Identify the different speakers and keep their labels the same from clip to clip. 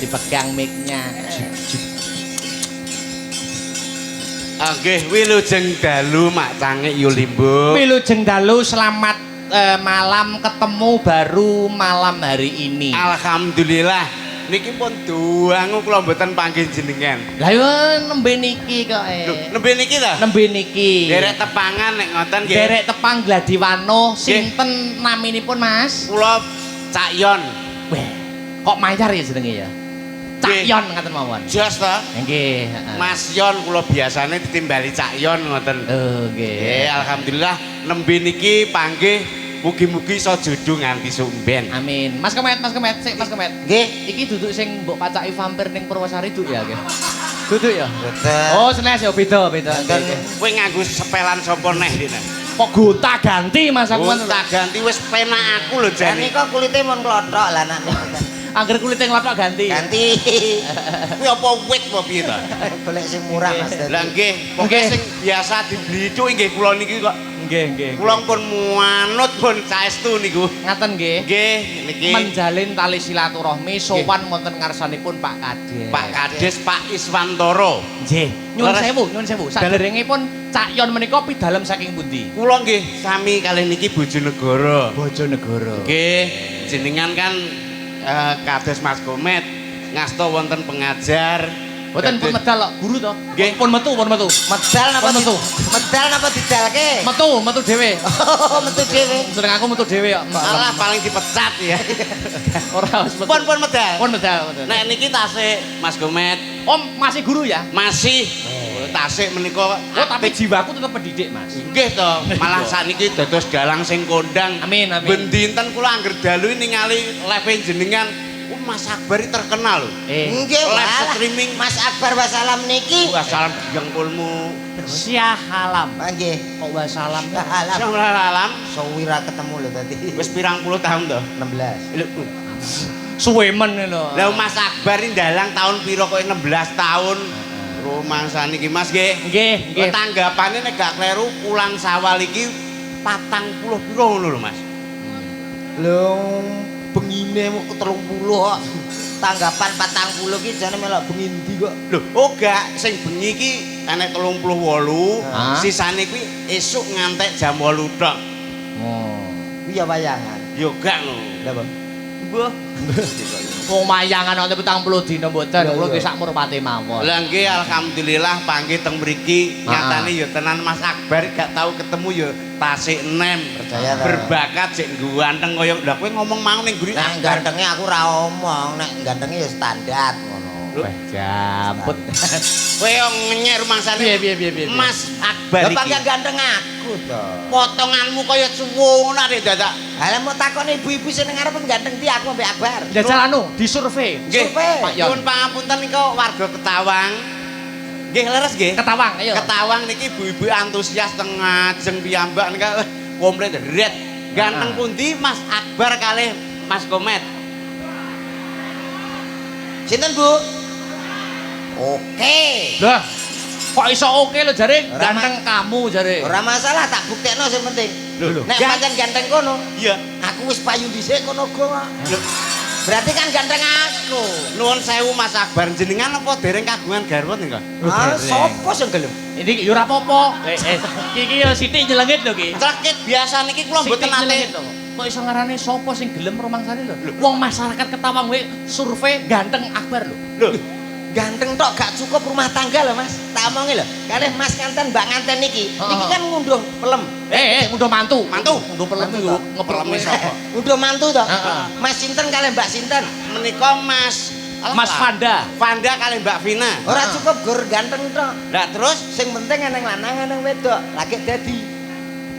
Speaker 1: dipegang mic-nya.
Speaker 2: Nggih, wilujeng dalu Mak Cangik Yulimbo.
Speaker 1: Wilujeng dalu selamat malam ketemu baru malam hari ini.
Speaker 2: Alhamdulillah niki pun duangu kula mboten panggih jenengan.
Speaker 1: Lah yo nembe niki kok
Speaker 2: Nembe niki ta?
Speaker 1: Nembe niki.
Speaker 2: Derek tepangan nek ngoten nggih.
Speaker 1: Derek tepang Gladiwano sinten naminipun Mas?
Speaker 2: Kula Cak Yon.
Speaker 1: Weh, kok mayar ya jenenge ya? Cak Yon ngaten mawon.
Speaker 2: Jos ta?
Speaker 1: Nggih,
Speaker 2: Mas Yon kula biasane ditimbali Cak Yon ngoten.
Speaker 1: Oh, nggih.
Speaker 2: Nggih, alhamdulillah nembe niki panggih mugi-mugi iso jodoh nganti sumben.
Speaker 1: Amin. Mas Kemet, sik Mas Kemet.
Speaker 2: Nggih.
Speaker 1: Iki duduk sing mbok pacaki vampir ning Purwosari duduk ya, nggih. Duduk ya?
Speaker 2: Betul.
Speaker 1: Oh, senes ya beda.
Speaker 2: Kowe nganggo sepelan sapa neh dene?
Speaker 1: Kok gonta ganti Mas aku ngono.
Speaker 2: Tak ganti wis penak aku lho jane.
Speaker 3: Niko kulite mon klothok lah nak.
Speaker 1: Angger kulite nglothok ganti.
Speaker 3: Ganti.
Speaker 2: Kuwi apa wit apa piye ta?
Speaker 3: Golek sing murah Mas.
Speaker 2: Lah nggih, pokoke sing biasa dibeli itu nggih kula niki kok.
Speaker 1: Nggih.
Speaker 2: Kula pun manut pun saestu niku.
Speaker 1: Ngaten nggih.
Speaker 2: Nggih, niki
Speaker 1: Menjalin tali silaturahmi sowan wonten ngarsanipun Pak Kades.
Speaker 2: Pak Kades Pak Iswantoro.
Speaker 1: Nggih. Nyuwun sewu. Saderengipun Cak Yon menika pidalem saking pundi?
Speaker 2: Kula nggih sami kalih niki Bojonegoro.
Speaker 1: Bojonegoro.
Speaker 2: Nggih, jenengan kan kados Mas Komet ngasta wonten pengajar.
Speaker 1: Boten pun medal kok, guru to.
Speaker 2: Nggih.
Speaker 1: Pun metu.
Speaker 3: Medal napa
Speaker 1: Pun metu.
Speaker 3: Medal napa didalke?
Speaker 1: Metu dhewe.
Speaker 3: Oh, metu dhewe.
Speaker 1: Seneng aku metu dhewe kok.
Speaker 2: Malah paling dipecat ya.
Speaker 1: Ora wis metu.
Speaker 2: Pun medal.
Speaker 1: Pun medal.
Speaker 2: Nek niki tasik Mas Komet
Speaker 1: Om masih guru ya?
Speaker 2: masih tasik menika.
Speaker 1: Oh, tapi jiwaku tetap pendidik, Mas.
Speaker 2: Nggih to, malah saniki dados dalang sing kondang.
Speaker 1: Amin.
Speaker 2: Ben dinten kula angger dalu ningali live jenengan, Mas Akbar terkenal lho.
Speaker 3: Nggih,
Speaker 2: Live
Speaker 3: walah.
Speaker 2: streaming
Speaker 3: Mas Akbar wassalam niki.
Speaker 2: Wassalam jengkulmu.
Speaker 1: Syahalam.
Speaker 3: Nggih.
Speaker 1: Kok wassalam?
Speaker 3: Alam.
Speaker 2: Salam.
Speaker 3: Sowira ketemu lho tadi.
Speaker 2: Wis pirang puluh tahun to?
Speaker 3: 16.
Speaker 1: Suwe men lho.
Speaker 2: Lah Mas Akbar iki ndalang tahun pira kok 16 tahun. Rumangsa niki Mas nggih.
Speaker 1: Nggih.
Speaker 2: Tanggapane nek gak kleru pulang sawal iki 40 pira ngono lho Mas.
Speaker 3: Lho, bengine mau ke 30 kok. Tanggapan 40 ki jane melok bengi ndi kok.
Speaker 2: Lho, oh gak sing bengi iki enek 38,
Speaker 1: Hah?
Speaker 2: sisane kuwi esuk ngantek jam 8 tok.
Speaker 1: Oh.
Speaker 3: Kuwi ya wayangan.
Speaker 2: Yo gak lho.
Speaker 3: Lah, Bang.
Speaker 2: Mbah.
Speaker 1: Wong mayangan wonten 70 dina mboten, kula
Speaker 3: Iya.
Speaker 1: ki sak murpate mawon.
Speaker 2: Lah nggih alhamdulillah panggih teng mriki nyatane ya tenan Mas Akbar gak tau ketemu ya tasik enem.
Speaker 3: Percaya ta?
Speaker 2: Berbakat sik ganteng kaya lha kowe ngomong mau ning guri
Speaker 3: Nek gantenge aku ora omong, nek gantenge ya standar ngono.
Speaker 1: Wah, jambut.
Speaker 2: kowe yo ngenyek rumangsane.
Speaker 1: Piye.
Speaker 2: Mas Akbar
Speaker 3: Lah
Speaker 2: iki.
Speaker 3: pancen ganteng aku to.
Speaker 2: Potonganmu kaya suwung arek dadak.
Speaker 3: Lah mau takoni ibu-ibu sing nang arep ganteng di aku ambek Akbar.
Speaker 1: Jajal anu, disurvei.
Speaker 2: Nggih,
Speaker 3: Survei.
Speaker 1: Pak Yon.
Speaker 2: nyuwun pangapunten nika warga Ketawang. Nggih leres nggih.
Speaker 1: Ketawang, ayo.
Speaker 2: Ketawang niki ibu-ibu antusias teng ngajeng piyambak nika komplit red. Ganteng pundi Mas Akbar kalih Mas Komet?
Speaker 3: Sinten, Bu? Oke.
Speaker 1: Lah, kok iso oke lho jare
Speaker 3: Ora,
Speaker 1: ganteng kamu jare.
Speaker 3: Ora masalah tak buktekno sing penting.
Speaker 2: Lho,
Speaker 3: Nek pancen ganteng kono,
Speaker 2: iya.
Speaker 3: aku wis payu dhisik kono go.
Speaker 2: Lho,
Speaker 3: Berarti kan ganteng aku.
Speaker 2: nuwun sewu Mas Akbar jenengan apa dereng kagungan garwa nika?
Speaker 3: Ah, sapa sing gelem?
Speaker 1: Ini yo ora apa-apa. Iki yo sithik nyelengit lho ki.
Speaker 2: Cekit biasa niki kula mboten
Speaker 1: Sithik nyelengit
Speaker 2: nate.
Speaker 1: lho. Kok iso ngarani sapa sing gelem rumangsane lho? Wong masyarakat Ketawang we survei ganteng Akbar lho.
Speaker 2: Lho,
Speaker 3: Ganteng tok gak cukup rumah tangga lho, Mas. Tak omongi lho. Kalih Mas Kanten, Mbak Nganten niki. Niki kan ngunduh pelem.
Speaker 1: Ngunduh mantu.
Speaker 2: Mantu.
Speaker 1: Ngunduh pelem
Speaker 3: Mantu
Speaker 1: yo
Speaker 3: toh.
Speaker 1: ngepelemi
Speaker 2: sapa?
Speaker 3: Ngunduh mantu to.
Speaker 1: Heeh.
Speaker 3: Mas sinten kalih Mbak sinten?
Speaker 2: Menika Mas
Speaker 1: Mas Fanda.
Speaker 2: Vanda kalih Mbak Vina.
Speaker 3: Ora cukup gur ganteng tok.
Speaker 2: Lah terus
Speaker 3: Sing penting eneng lanang eneng wedok. Lagi dadi.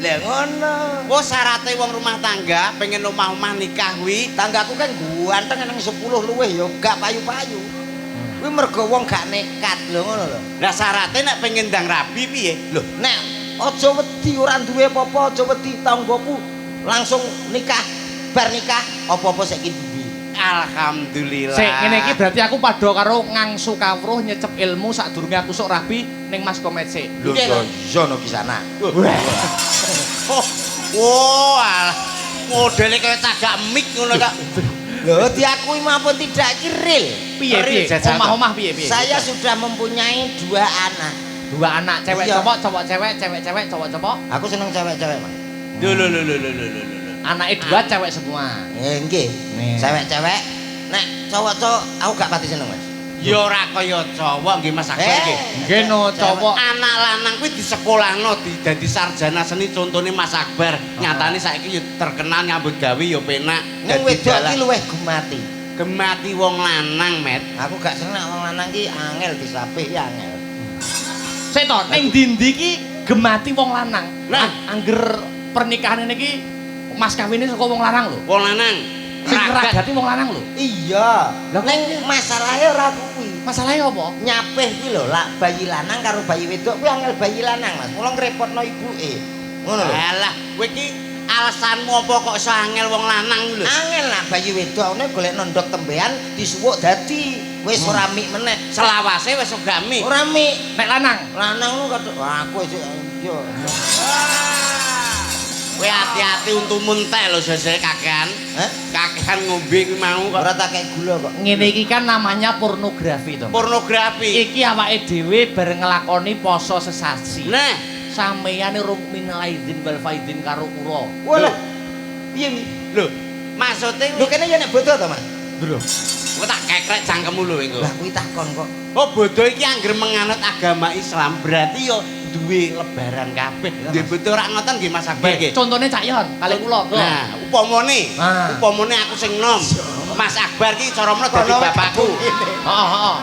Speaker 3: Lah ngono.
Speaker 2: oh syaratnya wong rumah tangga pengen omah-omah nikah kuwi
Speaker 3: Tanggaku kan ganteng eneng 10 luwih ya gak payu-payu. Kuwi mergo wong gak nekat lho ngono lho.
Speaker 2: lah syaratnya nek pengen ndang rabi piye lho
Speaker 3: Nek aja wedi ora duwe apa-apa, aja wedi tanggoku langsung nikah. Bar nikah apa-apa saiki ndi.
Speaker 2: alhamdulillah
Speaker 1: Sik ngene iki berarti aku padha karo ngangsu kawruh nyecep ilmu sadurunge aku sok rabi ning Mas Komet sik.
Speaker 3: Lho
Speaker 1: Nggih lho.
Speaker 3: sono ki sana.
Speaker 2: oh alah modele kaya tagak mik ngono kak
Speaker 3: Loh, diakui maupun tidak kiril.
Speaker 1: Piye piye?
Speaker 2: Jajal.
Speaker 1: Omah-omah piye piye?
Speaker 3: Saya sudah mempunyai 2 anak.
Speaker 1: 2 anak, cewek
Speaker 3: Iya.
Speaker 1: cowok cewek, cewek cowok cowok.
Speaker 3: Aku seneng cewek-cewek, Mas.
Speaker 2: Lho.
Speaker 1: Anake 2 cewek semua.
Speaker 3: Nggih.
Speaker 1: Nih.
Speaker 3: Cewek-cewek. Nek cowok-cowok aku gak pati seneng, Mas.
Speaker 2: Ya ora kaya cowok nggih Mas Akbar nggih.
Speaker 1: Nggih no cowok.
Speaker 2: Anak lanang kuwi disekolahno dadi sarjana seni contone Mas Akbar. Nyatane saiki ya terkenal nyambut gawe ya penak.
Speaker 3: Ning wedok iki luwih gemati.
Speaker 2: Gemati wong lanang, Met.
Speaker 3: Aku gak seneng wong lanang ki angel disapih ya angel.
Speaker 1: Sik to, ning ndi-ndi ki gemati wong lanang.
Speaker 2: Nah.
Speaker 1: Angger pernikahan iki mas kawine saka wong lanang lho.
Speaker 2: Wong lanang.
Speaker 1: Sing ngeragati wong lanang lho.
Speaker 3: Iya.
Speaker 1: Lah, kok-
Speaker 3: Ning masalahe ora kuwi.
Speaker 1: Masalahnya apa?
Speaker 3: Nyapih kuwi lho, lak bayi lanang karo bayi wedok kuwi angel bayi lanang, Mas. Mula ngrepotno ibuke. Ngono lho.
Speaker 2: Alah, kowe iki alasanmu apa kok iso angel wong lanang lho?
Speaker 3: Angel lah bayi wedok ne golek nondok tembean disuwuk dadi wis ora mik meneh.
Speaker 2: Selawase wis ogami.
Speaker 3: Ora mik.
Speaker 1: Nek lanang.
Speaker 3: Lanang lu kaduk aku isuk yo.
Speaker 2: Kowe hati-hati untumu entek lho sesuk kakean.
Speaker 3: Hah?
Speaker 2: Kakean ngombe kuwi mau kok.
Speaker 3: Ora tak kei gula kok.
Speaker 1: Ngene iki kan namanya pornografi to.
Speaker 2: Pornografi.
Speaker 1: Iki awake dhewe bareng nglakoni poso sesasi.
Speaker 2: Nah,
Speaker 1: Sameyane rung minal aidin wal faidin karo kula.
Speaker 3: Walah. Piye wi?
Speaker 2: lho, maksude
Speaker 3: Lho kene yo nek bodo to, Mas?
Speaker 1: Lho.
Speaker 2: kowe tak kekrek cangkemmu lho iku.
Speaker 3: Lah kuwi takon kok.
Speaker 2: Oh, bodo iki angger menganut agama Islam, berarti yo duwe lebaran kabeh. Duwe bodo ora ngoten nggih Mas Akbar nggih.
Speaker 1: Contone Cak Yon, kali kula.
Speaker 2: Nah, upamane,
Speaker 1: Ah.
Speaker 2: upamane aku sing nom. Mas Akbar ki cara menawa dadi bapakku.
Speaker 1: Heeh, heeh.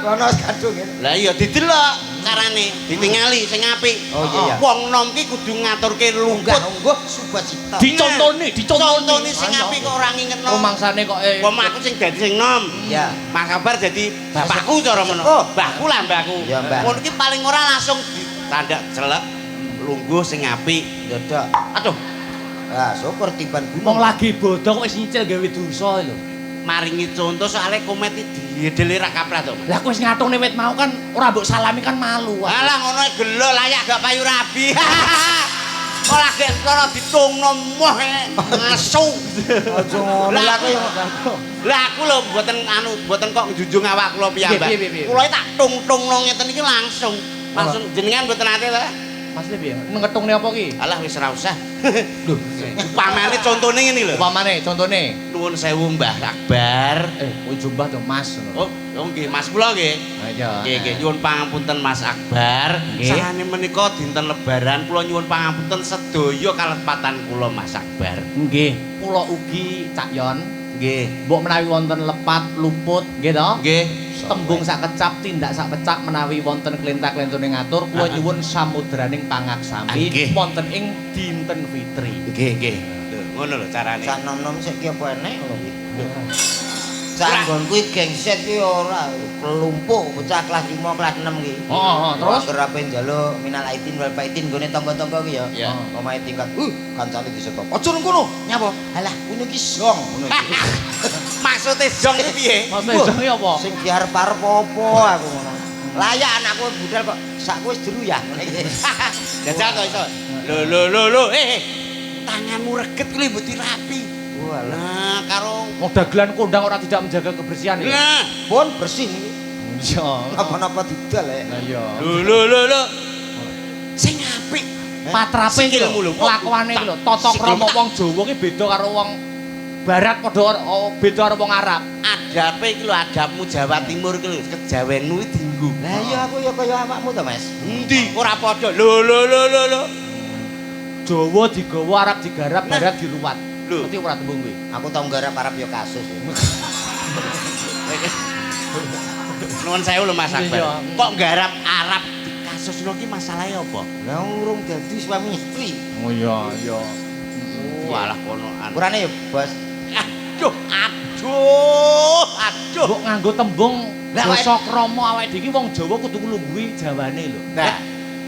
Speaker 3: Kono wis kadung ngene.
Speaker 2: Lah iya didelok carane, ditingali sing apik.
Speaker 3: Oh, iya, iya.
Speaker 2: Wong nom ki kudu ngaturke
Speaker 3: Unggah
Speaker 2: lungkut.
Speaker 3: ungguh subacita.
Speaker 1: Dicontoni,
Speaker 2: Contone sing apik kok ora ngingetno.
Speaker 1: Rumangsane kok
Speaker 2: Wong aku sing dadi sing nom.
Speaker 3: Ya.
Speaker 2: Mas Akbar jadi bapakku cara menawa.
Speaker 3: Oh.
Speaker 2: Mbahku lah mbahku.
Speaker 3: Ya, Mbah.
Speaker 2: Ngono ki paling ora langsung ditandak jelek lungguh sing apik.
Speaker 3: Dadak.
Speaker 2: Aduh,
Speaker 3: Lah syukur tiban
Speaker 1: wong
Speaker 3: gunung.
Speaker 1: lagi bodho kok wis nyicil gawe dosa lho.
Speaker 2: maringi contoh soalnya komet iki diedeli ra kaprah to.
Speaker 1: Lah aku wis ngatungne wit mau kan ora mbok salami kan malu.
Speaker 2: Alah ngono ae gelo layak gak payu rabi. Ora gek cara ditungno moh nesu.
Speaker 3: Aja ngono. Lah aku yo
Speaker 2: Lah aku lho mboten kok njunjung awak kula piyambak.
Speaker 1: Piye, piye, piye?
Speaker 2: Kula tak tung-tungno ngeten iki langsung. Langsung jenengan mboten ate ta?
Speaker 1: Mas piye? Ngetungne apa ki?
Speaker 2: Alah wis ora usah.
Speaker 1: Lho,
Speaker 2: Upamane contone ngene lho.
Speaker 1: upamane contone.
Speaker 2: Nuwun sewu Mbah Akbar.
Speaker 1: Kowe jombah to Mas.
Speaker 2: Oh, nggih Mas kula nggih.
Speaker 1: Iya.
Speaker 2: Nggih nggih nyuwun pangapunten Mas Akbar.
Speaker 1: Nggih.
Speaker 2: Sarane menika dinten lebaran kula nyuwun pangapunten sedaya kalepatan kula Mas Akbar.
Speaker 1: Nggih, kula ugi Cak Yon.
Speaker 2: Nggih.
Speaker 1: Mbok menawi wonten lepat, luput, nggih to?
Speaker 2: Nggih.
Speaker 1: Tembung sak kecap, tindak sak pecak menawi wonten klentak-klentune ngatur, kula nyuwun samudraning pangaksami
Speaker 2: Nggih.
Speaker 1: wonten ing dinten fitri.
Speaker 2: Nggih nggih. Lho, ngono lho carane.
Speaker 3: sak nom-nom sik ki apa enek ngono kuwi. Sak nggonku iki gengset ki ora kelumpuk bocah kelas 5 kelas 6 ki.
Speaker 1: Terus
Speaker 3: Kerape njaluk minal aidin wal faidin gone tangga-tangga ki ya.
Speaker 2: Ya.
Speaker 3: Omahe tingkat. Kancane disetop. Aja nang kono. Nyapa? Alah, ngono ki song ngono iki.
Speaker 2: Maksude jong iki piye?
Speaker 1: maksudnya jenenge apa?
Speaker 3: Sing diarep-arep apa aku ngono. Layak anakku budal kok sakku wis jeru ya ngene iki.
Speaker 2: Jajal to iso. Lho. Tanganmu reget kuwi mbok dirapi.
Speaker 3: Walah.
Speaker 2: Nah, karo
Speaker 1: Wong dagelan kondang ora tidak menjaga kebersihan ya.
Speaker 2: nah,
Speaker 3: Pun bersih niki.
Speaker 1: Iya.
Speaker 3: Apa-apa didal ya.
Speaker 1: Lah iya.
Speaker 2: lho. Sing apik.
Speaker 1: Patrape iki
Speaker 2: Sikilmu lho.
Speaker 1: lho, kelakuane iki lho, tata krama wong Jawa ki beda karo wong barat padha beda karo wong Arab.
Speaker 2: Adape iki lho adabmu Jawa Timur iki lho, kejawenmu iki dienggo.
Speaker 3: Lah iya aku ya kaya awakmu to, Mas.
Speaker 2: Endi? Ora padha. Lho.
Speaker 1: Jawa digawa, Arab digarap,
Speaker 2: Nah.
Speaker 1: barat diruwat.
Speaker 2: Lho.
Speaker 1: Ngerti ora tembung kuwi?
Speaker 3: Aku tau nggarap Arab ya kasus. Ya.
Speaker 2: Nuwun sewu lho Mas
Speaker 1: Iya.
Speaker 2: Akbar. Kok nggarap Arab kasusno ki masalahe apa?
Speaker 3: Lah urung dadi suami istri.
Speaker 1: Oh iya.
Speaker 2: Walah konoan.
Speaker 3: Urane ya, Bos.
Speaker 2: Aduh.
Speaker 1: Mbok nganggo tembung
Speaker 3: Lah,
Speaker 1: basa krama awake dhewe iki wong Jawa kudu nglungguhi Jawane lho.
Speaker 2: Nah,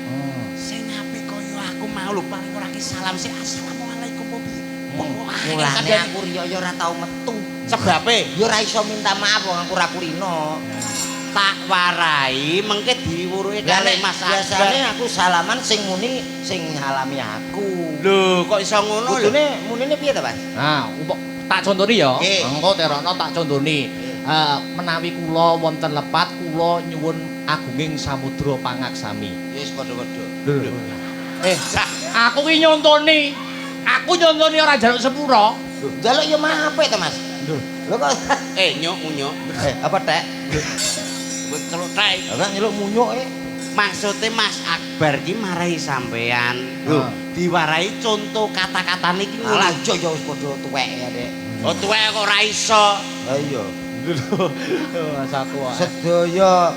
Speaker 1: Oh.
Speaker 2: sing apik kaya aku mau lho paling ora ki salam sik assalamualaikum po piye.
Speaker 3: Mulane aku riyo ya ora tau metu.
Speaker 2: Sebabe
Speaker 3: Ya ora iso minta maaf wong aku ora kulino.
Speaker 2: tak warai mengke diwuruhi
Speaker 3: Lah
Speaker 2: karo
Speaker 3: nek
Speaker 2: Mas
Speaker 3: biasane
Speaker 2: Akbar.
Speaker 3: aku salaman sing muni sing ngalami aku.
Speaker 2: Lho, kok iso ngono lho?
Speaker 3: Kudune munine piye to, Mas?
Speaker 1: Nah, tak contoni ya.
Speaker 3: Nggih.
Speaker 1: Engko Terono tak contoni. Menawi kula wonten lepat kula nyuwun agunging samudra pangaksami.
Speaker 3: Wis padha-padha.
Speaker 1: Aku ki nyontoni. Aku nyontoni ora njaluk sepura.
Speaker 3: Njaluk ya mape to, Mas. Lho kok
Speaker 2: Nyuk munyuk.
Speaker 3: apa tek?
Speaker 2: Wis celuk tek.
Speaker 3: Ora nyeluk munyuk
Speaker 2: Maksudnya Mas Akbar ki marahi sampean. Lho, diwarai contoh kata-katane iki ngono.
Speaker 3: Alah yo ya wis padha tuwek ya, Dek.
Speaker 2: Oh tuwek kok ora iso.
Speaker 3: Lah iya.
Speaker 1: Mas aku.
Speaker 3: Sedaya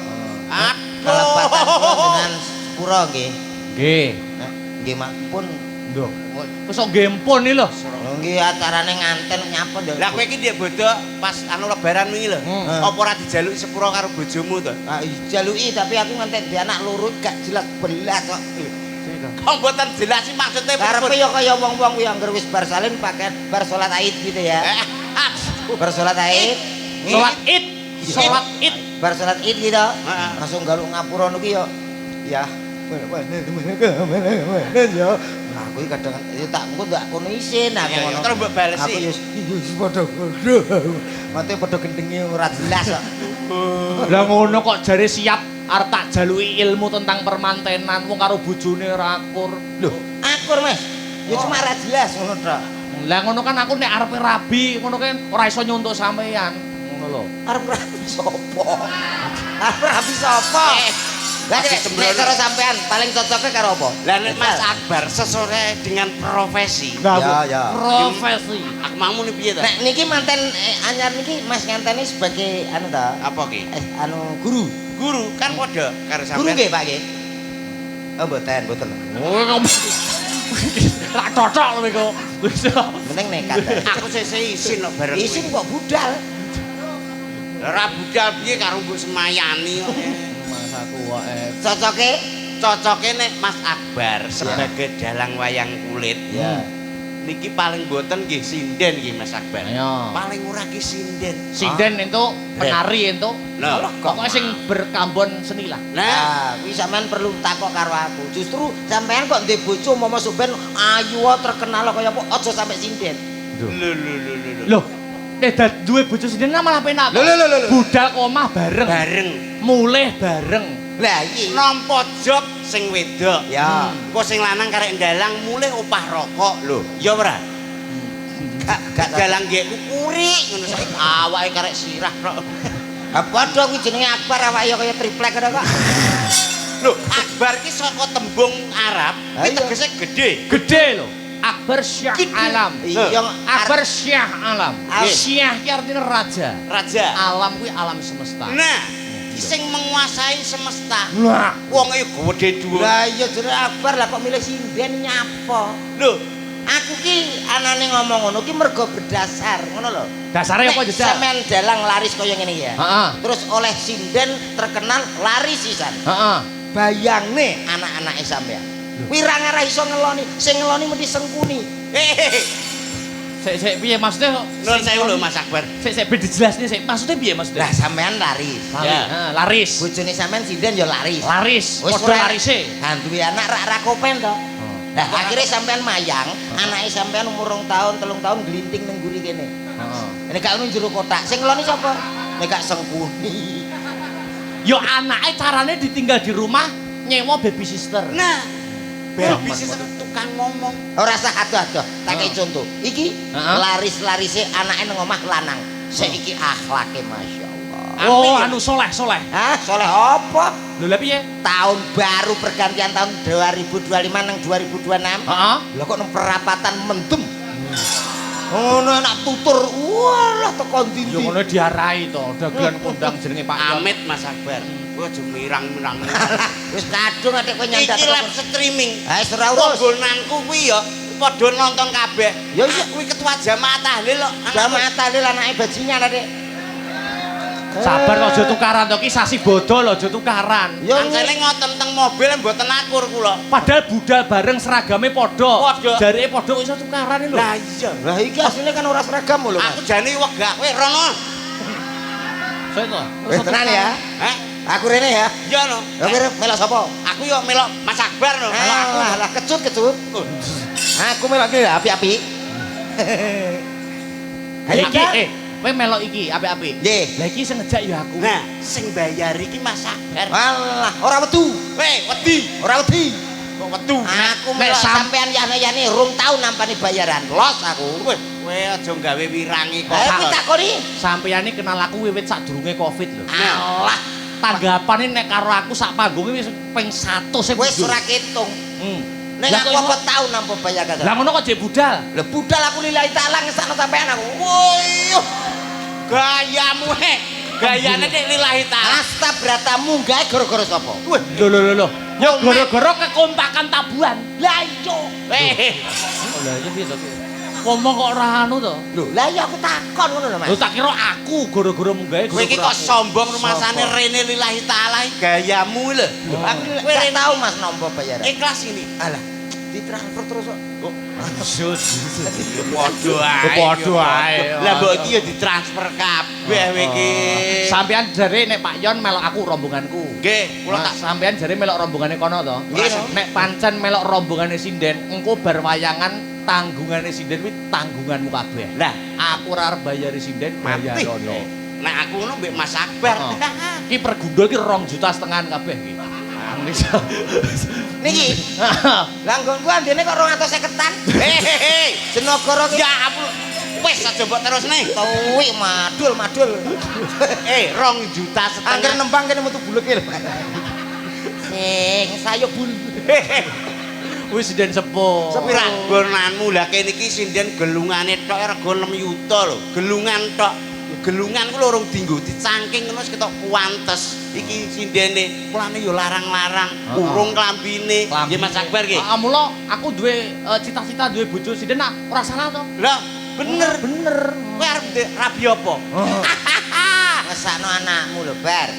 Speaker 3: kalepatan kula dengan sepura nggih.
Speaker 1: Nggih.
Speaker 3: Nggih makpun.
Speaker 1: Lho, wis kok gempon iki lho.
Speaker 3: Nggih acarane nganten nyapa lho.
Speaker 2: Lah kowe iki ndek bodho pas anu lebaran wingi lho. Apa ora dijaluki sepura karo bojomu to?
Speaker 3: Ah jaluki tapi aku ngantek di anak loro gak jelas belas kok.
Speaker 2: Kok mboten jelas sih maksudnya
Speaker 3: Karepe ya kaya wong-wong kuwi anggere wis bar salin pakai bar salat Aid gitu ya. Bar salat Aid.
Speaker 1: Salat Id. Salat Id.
Speaker 3: Bar salat Id gitu. Langsung galuk ngapura niku ya. Ya. Ya. Aku iki kadang ya tak engko ndak kono isin aku
Speaker 2: Ya,
Speaker 3: ngono.
Speaker 2: terus mbok balesi.
Speaker 3: Aku ya wis padha-padha. Mate padha gendenge ora jelas kok.
Speaker 1: Lah ngono kok jare siap arep tak jaluki ilmu tentang permantenan wong karo bojone ora akur. Lho,
Speaker 3: Akur, Mas. Ya cuma ora jelas ngono tok.
Speaker 1: lah ngono kan aku nek arepe rabi ngono kan ora iso nyontok sampean. Ngono lho.
Speaker 3: Arep rabi sapa? Arep rabi sapa? Lah nek cara sampean paling cocoknya karo apa?
Speaker 2: Lah nek Mas Akbar sesuai dengan profesi.
Speaker 3: Ya.
Speaker 1: Profesi.
Speaker 2: Aku mau nih piye to?
Speaker 3: Nek niki manten anyar niki Mas nganteni sebagai anu ta?
Speaker 2: Apa ki?
Speaker 3: Anu guru.
Speaker 2: Guru kan padha karo
Speaker 3: Guru
Speaker 2: sampean.
Speaker 3: nggih, Pak nggih. Oh, mboten.
Speaker 1: Oh, ra cocok lho iku.
Speaker 3: Mending nekat.
Speaker 2: Aku sesuk isin kok bareng.
Speaker 3: Isin kok budal.
Speaker 2: Ora budal piye karo mbok semayani kok.
Speaker 1: Mas aku wae.
Speaker 2: Cocoke nek Mas Akbar sebagai dalang wayang kulit.
Speaker 3: Ya.
Speaker 2: Niki paling boten nggih sinden nggih Mas Akbar.
Speaker 1: Ayo.
Speaker 2: Paling ora ki sinden.
Speaker 1: Sinden entuk, penari entuk.
Speaker 2: Lho,
Speaker 1: Pokoke sing berkambon seni lah.
Speaker 2: nah,
Speaker 3: Kuwi sampean perlu takok karo aku. Justru sampean kok ndek bojo umpama sampean ayu terkenal kaya apa aja sampe sinden.
Speaker 2: lho.
Speaker 1: Loh, nek duwe bojo sinden malah penak.
Speaker 3: Lho.
Speaker 1: Budal ke omah bareng.
Speaker 2: Bareng
Speaker 3: mulih
Speaker 1: bareng.
Speaker 3: Lah iki.
Speaker 2: nampa job sing wedok.
Speaker 3: Ya.
Speaker 2: Kok sing lanang karek ndalang mulih opah rokok lho. Ya ora? Gak dalang nggih kukuri ngono saiki awake karek sirah tok.
Speaker 3: Ha padha kuwi jenenge Akbar awake ya kaya triplek ngono kok.
Speaker 2: Lho, Akbar ki saka tembung Arab, ki tegese gedhe.
Speaker 1: Gede lho. Akbar Syah
Speaker 2: Gede.
Speaker 1: Alam.
Speaker 3: Iya
Speaker 1: Akbar Syah Alam. Syah ki artinya raja.
Speaker 2: Raja.
Speaker 1: Alam kuwi alam semesta.
Speaker 2: Nah, sing menguasai semesta.
Speaker 1: Nah,
Speaker 2: Wong e gede dhuwur.
Speaker 3: Lah iya jenenge Akbar lah kok milih sinden nyapa.
Speaker 2: Lho,
Speaker 3: Aku ki anane ngomong ngono ki mergo berdasar, ngono lho.
Speaker 1: dasare apa
Speaker 3: Nek
Speaker 1: jejak?
Speaker 3: sampean dalang laris kaya ngene ya.
Speaker 1: Heeh.
Speaker 3: Terus oleh sinden terkenal laris sisan.
Speaker 1: Heeh.
Speaker 3: Bayangne anak-anake sampean. Wirang ora iso ngeloni, sing ngeloni mesti sengkuni.
Speaker 1: Sik piye maksudnya?
Speaker 2: Nuwun sewu lho Mas Akbar.
Speaker 1: Sik ben dijelasne sik. Maksudnya piye maksudnya?
Speaker 3: Lah sampean laris.
Speaker 2: Ya.
Speaker 1: Heeh, laris.
Speaker 3: Bojone sampean sinden ya laris.
Speaker 1: Laris.
Speaker 3: Wis
Speaker 1: Padha
Speaker 3: ora-
Speaker 1: larise.
Speaker 3: Han duwe anak rak kopen to. Nah, akhirnya sampean mayang, anake sampean umur 2 tahun, 3 tahun glinting ning guri kene.
Speaker 1: Heeh.
Speaker 3: Nek gak ono jero kotak, sing ngeloni sapa? Nek gak sengkuni.
Speaker 1: Yo anake carane ditinggal di rumah nyewa baby sister.
Speaker 2: Nah,
Speaker 1: Zaman
Speaker 2: baby sing tukang ngomong.
Speaker 3: Ora usah adoh-adoh. Tak kei contoh. Iki
Speaker 1: Heeh.
Speaker 3: laris-larise anake nang omah lanang. Saiki akhlake masyaallah.
Speaker 1: Oh,
Speaker 2: Amin.
Speaker 1: anu soleh.
Speaker 3: Hah, soleh apa?
Speaker 1: Lho lha piye?
Speaker 3: Tahun baru pergantian tahun 2025 nang 2026.
Speaker 1: Heeh.
Speaker 3: Lah kok nang perapatan mendem. Ngono enak tutur. Walah teko
Speaker 1: Yo
Speaker 3: ndi-ndi.
Speaker 1: ngono diarai to, dagelan kondang jenenge Pak Yon.
Speaker 2: Amit Mas Akbar. Kowe aja mirang-mirang.
Speaker 3: Wis kadung atik kowe nyandak.
Speaker 2: Iki live streaming.
Speaker 3: Ha wis ora urus.
Speaker 2: Panggonanku kuwi ya padha nonton kabeh.
Speaker 3: Ya iya.
Speaker 2: Kuwi ketua jamaah tahlil kok.
Speaker 3: Jamaah tahlil anake bajingan adik.
Speaker 1: Sabar aja tukaran to ki sasi bodol aja tukaran.
Speaker 3: Ya
Speaker 2: Ancene ngoten teng mobil mboten akur kula.
Speaker 1: Padahal budal bareng seragame padha.
Speaker 2: Padha.
Speaker 1: Jareke padha kok iso tukaran lho.
Speaker 2: Lah iya.
Speaker 3: Lah iki asline kan ora seragam lho.
Speaker 2: Aku jane wegah kowe rono.
Speaker 1: Saya to.
Speaker 3: Wis tenan ya.
Speaker 2: Heh?
Speaker 3: Aku rene ya.
Speaker 2: Iya no.
Speaker 3: Lah kowe melok sapa?
Speaker 2: Aku yo melok Mas Akbar no. Melok aku.
Speaker 3: Lah kecut. Aku melok ki api-api. Ayo,
Speaker 1: iki
Speaker 3: Kak.
Speaker 1: kowe melok iki apik-apik.
Speaker 3: Nggih.
Speaker 1: Lah iki sing ngejak ya aku.
Speaker 2: Nah, sing bayar iki Mas Akbar.
Speaker 3: Alah, ora wedu.
Speaker 2: Wedi.
Speaker 3: Ora wedi.
Speaker 2: Kok wedu?
Speaker 3: Aku
Speaker 1: nek
Speaker 3: melok
Speaker 1: sam-
Speaker 3: sampean yane-yane rung tau nampani bayaran. Los aku.
Speaker 2: Kowe aja gawe wirangi kok.
Speaker 3: Ayo kuwi takoni.
Speaker 1: Sampeyan iki kenal aku wiwit sadurunge Covid lho.
Speaker 3: Alah,
Speaker 1: Tanggapane nek karo aku sak panggung wis ping 100 e
Speaker 3: wis ora ketung. Nek
Speaker 1: Lah
Speaker 3: aku
Speaker 1: kok
Speaker 3: apa tau nampa bayar
Speaker 1: Lah
Speaker 3: kata.
Speaker 1: ngono kok jek budal.
Speaker 3: Lah budal aku lillahi taala ngesakno sampean aku. Woyo.
Speaker 2: Gayamu gayane nek lillahi taala.
Speaker 3: Asta bratamu gawe gara-gara sapa?
Speaker 2: Wih,
Speaker 1: Lho. Ya gara-gara kekompakan tabuhan.
Speaker 3: Lah iya.
Speaker 1: Lah iya piye to? Ngomong kok ora anu to.
Speaker 3: Lho, lah iya aku takon ngono lho, Mas.
Speaker 1: Lho tak kira aku gara-gara munggahe
Speaker 2: kowe iki kok sombong rumasane rene lillahi taala gayamu lho.
Speaker 3: Aku
Speaker 2: Kowe
Speaker 3: ora tau Mas nampa bayaran.
Speaker 2: ikhlas ini.
Speaker 3: Alah, ditransfer terus kok.
Speaker 2: Waduh ae.
Speaker 1: Padha ae.
Speaker 2: Lah mbok iki ya ditransfer kabeh kowe iki.
Speaker 1: Sampeyan jare nek Pak Yon melok aku rombonganku.
Speaker 2: Nggih, kula tak
Speaker 1: Sampeyan jare melok rombongane kono to.
Speaker 3: Nggih.
Speaker 1: Nek pancen melok rombongane sinden, engko bar wayangan tanggungane sinden kuwi tanggunganmu kabeh.
Speaker 2: Lah,
Speaker 1: Aku ora arep bayari sinden, bayar
Speaker 2: mati.
Speaker 1: ono.
Speaker 2: Nek aku ngono mbek Mas Akbar.
Speaker 1: Ki pergundul ki 2,5 juta kabeh iki.
Speaker 3: Niki. Lah nggonku andene kok 250-an.
Speaker 2: Hehehe.
Speaker 3: Jenagara ki
Speaker 2: Ya ampun. Wis aja mbok terusne.
Speaker 3: tuwi madul.
Speaker 2: 2 juta setengah.
Speaker 3: Angger nembang kene metu buleke lho. Sing sayo bul.
Speaker 1: Wis sinden sepuh.
Speaker 2: Sepira gonanmu lah kene iki sinden gelungane tok rega 6 yuta lho. Gelungan tok. Gelungan ku lorong dinggo dicangking ngono wis ketok kuantes. Iki sindene mulane ya larang-larang, urung klambine. Nggih Mas Akbar nggih.
Speaker 1: Mula aku duwe cita-cita duwe bojo sinden nah ora salah to.
Speaker 2: Lah, bener. Kowe arep rabi apa?
Speaker 3: Ngesakno anakmu lho, Bar.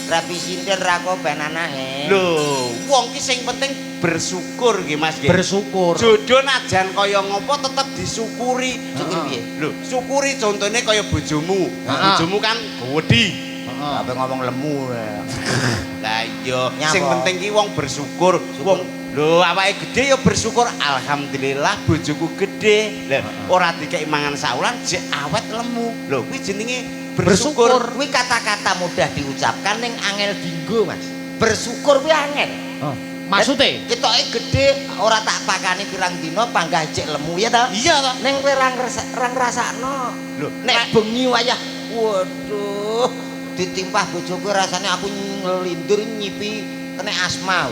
Speaker 3: Rabi sinden ra kok ben anake.
Speaker 2: Lho, wong ki sing penting bersyukur nggih Mas nggih.
Speaker 1: Bersyukur.
Speaker 2: Jodoh najan kaya ngopo tetep disyukuri.
Speaker 3: Syukur piye?
Speaker 2: Lho, syukuri contone kaya bojomu. Bojomu kan gawedi.
Speaker 3: Apa ngomong lemu.
Speaker 2: Lah iya,
Speaker 3: Nyapa?
Speaker 2: sing penting ki wong bersyukur. Wong lho awake gede ya bersyukur. Alhamdulillah bojoku gede. Lah ora dikeki mangan saulan jek awet lemu. Lho kuwi jenenge bersyukur.
Speaker 3: Kuwi kata-kata mudah diucapkan ning angel dinggo, Mas. Bersyukur kuwi angel.
Speaker 1: Maksude?
Speaker 3: Ketoke gede ora tak pakani pirang dina panggah jek lemu ya ta?
Speaker 2: Iya ta?
Speaker 3: Ning kowe ra ngrasakno.
Speaker 2: Lho,
Speaker 3: Nek bengi wayah waduh ditimpah bojoku rasane aku ngelindur nyipi kena asma.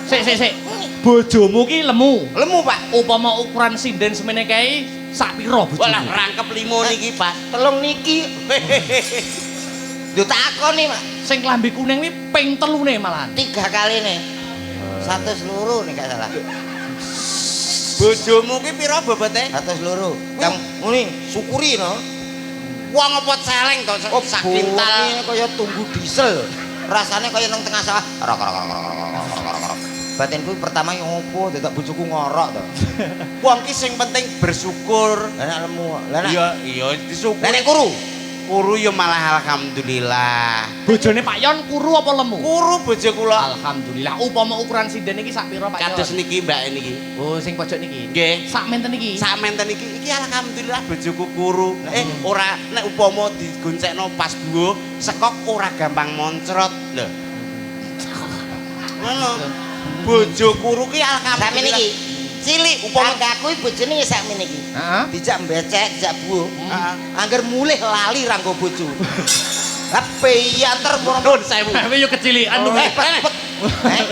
Speaker 1: Sik. Bojomu ki lemu.
Speaker 3: Lemu, Pak.
Speaker 1: Upama ukuran sinden semene kae sak pira bojomu?
Speaker 2: Walah rangkep 5 niki, Pak.
Speaker 3: Telung niki. Lho takoni, Pak.
Speaker 1: Sing klambi kuning kuwi ping 3 malahan.
Speaker 3: 3 kali nih. 100 loro nek gak salah.
Speaker 2: Bojomu ki pira bobote?
Speaker 3: 100 loro. Kang muni syukuri no.
Speaker 2: Wong apa celeng to sak kintal.
Speaker 3: Kaya tunggu diesel. Rasane kaya nang tengah sawah. Batin kuwi pertama yang ngopo dadak bojoku ngorok to.
Speaker 2: Wong ki sing penting bersyukur.
Speaker 3: Lah nek lemu. Lah nek
Speaker 2: Iya disyukuri.
Speaker 3: nek kuru.
Speaker 2: Kuru ya malah alhamdulillah.
Speaker 1: Bojone Pak Yon kuru apa lemu?
Speaker 2: Kuru bojo kula.
Speaker 1: Alhamdulillah. Upama ukuran sinden iki sak pira Pak Yon?
Speaker 2: Kados niki Mbak niki.
Speaker 1: Oh, sing pojok niki.
Speaker 2: Nggih.
Speaker 1: Sak menten iki.
Speaker 2: Sak menten iki alhamdulillah bojoku kuru. Ora nek upama digoncekno pas buah sekok ora gampang moncrot lho. Ngono. Bojo kuru ki alhamdulillah.
Speaker 3: Sakmene iki.
Speaker 2: Cilik upama
Speaker 3: Tanggaku iki bojone ya sakmene iki.
Speaker 1: Heeh.
Speaker 3: Dijak mbecek, dijak buah.
Speaker 2: Heeh.
Speaker 3: Angger mulih lali ra nggo bojo. Apa iya ter
Speaker 2: Nun sewu.
Speaker 1: Kowe yo kecilikan kuwi.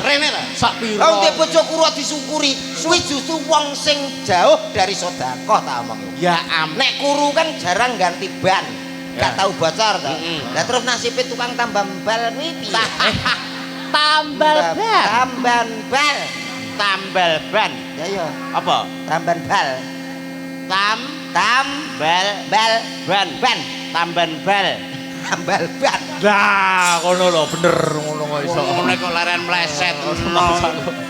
Speaker 2: Rene ta?
Speaker 1: Sak pira?
Speaker 3: Wong dhe bojo kuru disyukuri. Kuwi justru wong sing jauh dari sedekah ta omong.
Speaker 2: Ya am.
Speaker 3: Nek kuru kan jarang ganti ban. Gak tahu bocor ta.
Speaker 2: Mm-mm.
Speaker 3: Lah terus nasibe tukang tambal bal kuwi piye?
Speaker 1: Tambal ban.
Speaker 3: Tamban bal.
Speaker 2: Tambal ban.
Speaker 3: Ya ya,
Speaker 2: Apa?
Speaker 3: tamban bal. Tambal
Speaker 2: Bal
Speaker 3: ban.
Speaker 2: ban. Tamban bal.
Speaker 3: Tambal ban.
Speaker 1: Lah, ngono lho, bener ngono kok iso.
Speaker 2: Ngono kok laren meleset.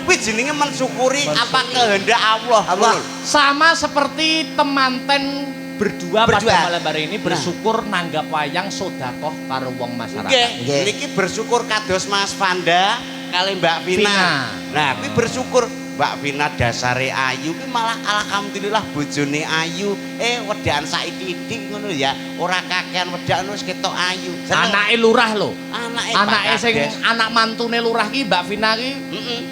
Speaker 2: Kuwi jenenge mensyukuri apa kehendak Allah.
Speaker 3: Allah.
Speaker 1: Sama seperti temanten berdua pada
Speaker 3: Berdua.
Speaker 1: malam hari ini bersyukur nanggap wayang sodakoh karo wong masyarakat.
Speaker 2: Nggih,
Speaker 3: Nggih.
Speaker 2: niki bersyukur kados Mas Vanda kali Mbak Vina.
Speaker 1: Vina.
Speaker 2: Nah, kuwi bersyukur Mbak Vina dasare ayu ki malah alhamdulillah bojone ayu. Wedakan saiki-iki ngono ya. Ora kakean wedakan wis ketok ayu.
Speaker 1: Anake lurah lho.
Speaker 2: Anake
Speaker 1: sing anak mantune lurah ki Mbak Vina ki.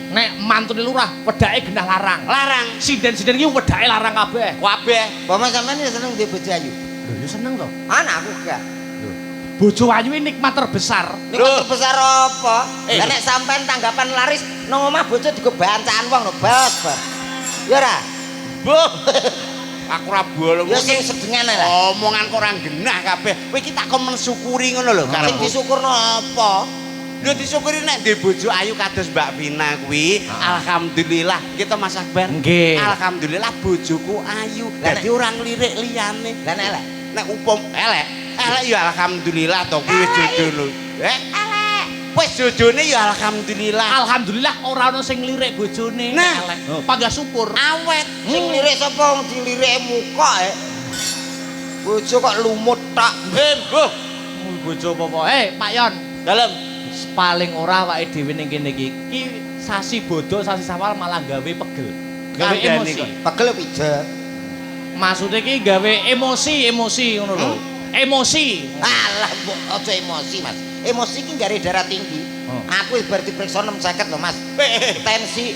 Speaker 1: Nek mantune lurah wedake genah larang.
Speaker 2: Larang.
Speaker 1: Sinden-sinden ki wedake larang kabeh.
Speaker 2: Kabeh.
Speaker 3: Bapak sampean ya seneng duwe bojo ayu.
Speaker 1: Lho ya seneng to.
Speaker 3: Anakku gak.
Speaker 1: Bojo ayu ini nikmat terbesar.
Speaker 3: Nikmat terbesar apa? Lah nek sampean tanggapan laris nang omah bojo digo bancaan wong lho, Bos. Ya ora?
Speaker 2: Boh. Aku ora bolong.
Speaker 3: Ya sing sedengan lah.
Speaker 2: Omongan kok ora genah kabeh. Kowe iki tak kon mensyukuri ngono lho.
Speaker 3: Sing disyukurno apa?
Speaker 2: Lho disyukuri nek duwe bojo ayu kados Mbak Vina kuwi. Alhamdulillah kita Mas Akbar.
Speaker 1: Nggih.
Speaker 2: Alhamdulillah bojoku ayu. Dadi ora nglirik liyane.
Speaker 3: Lah nek elek.
Speaker 2: Nek elek ya alhamdulillah to kuwi wis jodoh lho. Elek. Wis jodone ya alhamdulillah.
Speaker 1: Alhamdulillah ora ono sing nglirik bojone.
Speaker 2: Nah.
Speaker 1: Panggah syukur.
Speaker 2: Awet.
Speaker 3: Sing lirik sapa wong dilirike muka bojo kok lumut tok.
Speaker 2: Mbuh.
Speaker 1: Bojo apa? Pak Yon.
Speaker 2: Dalem.
Speaker 1: Paling ora awake dhewe ning kene iki. Ki sasi bodo, sasi sawal malah gawe pegel. Gawe
Speaker 2: Kandhani
Speaker 1: emosi.
Speaker 2: kok.
Speaker 3: Pegel pijet.
Speaker 1: Maksude ki gawe emosi ngono lho. Emosi.
Speaker 3: Alah, mbok aja emosi, Mas. Emosi ki gare darah tinggi. Aku ibar diperiksa 650 lho, Mas. Tensi.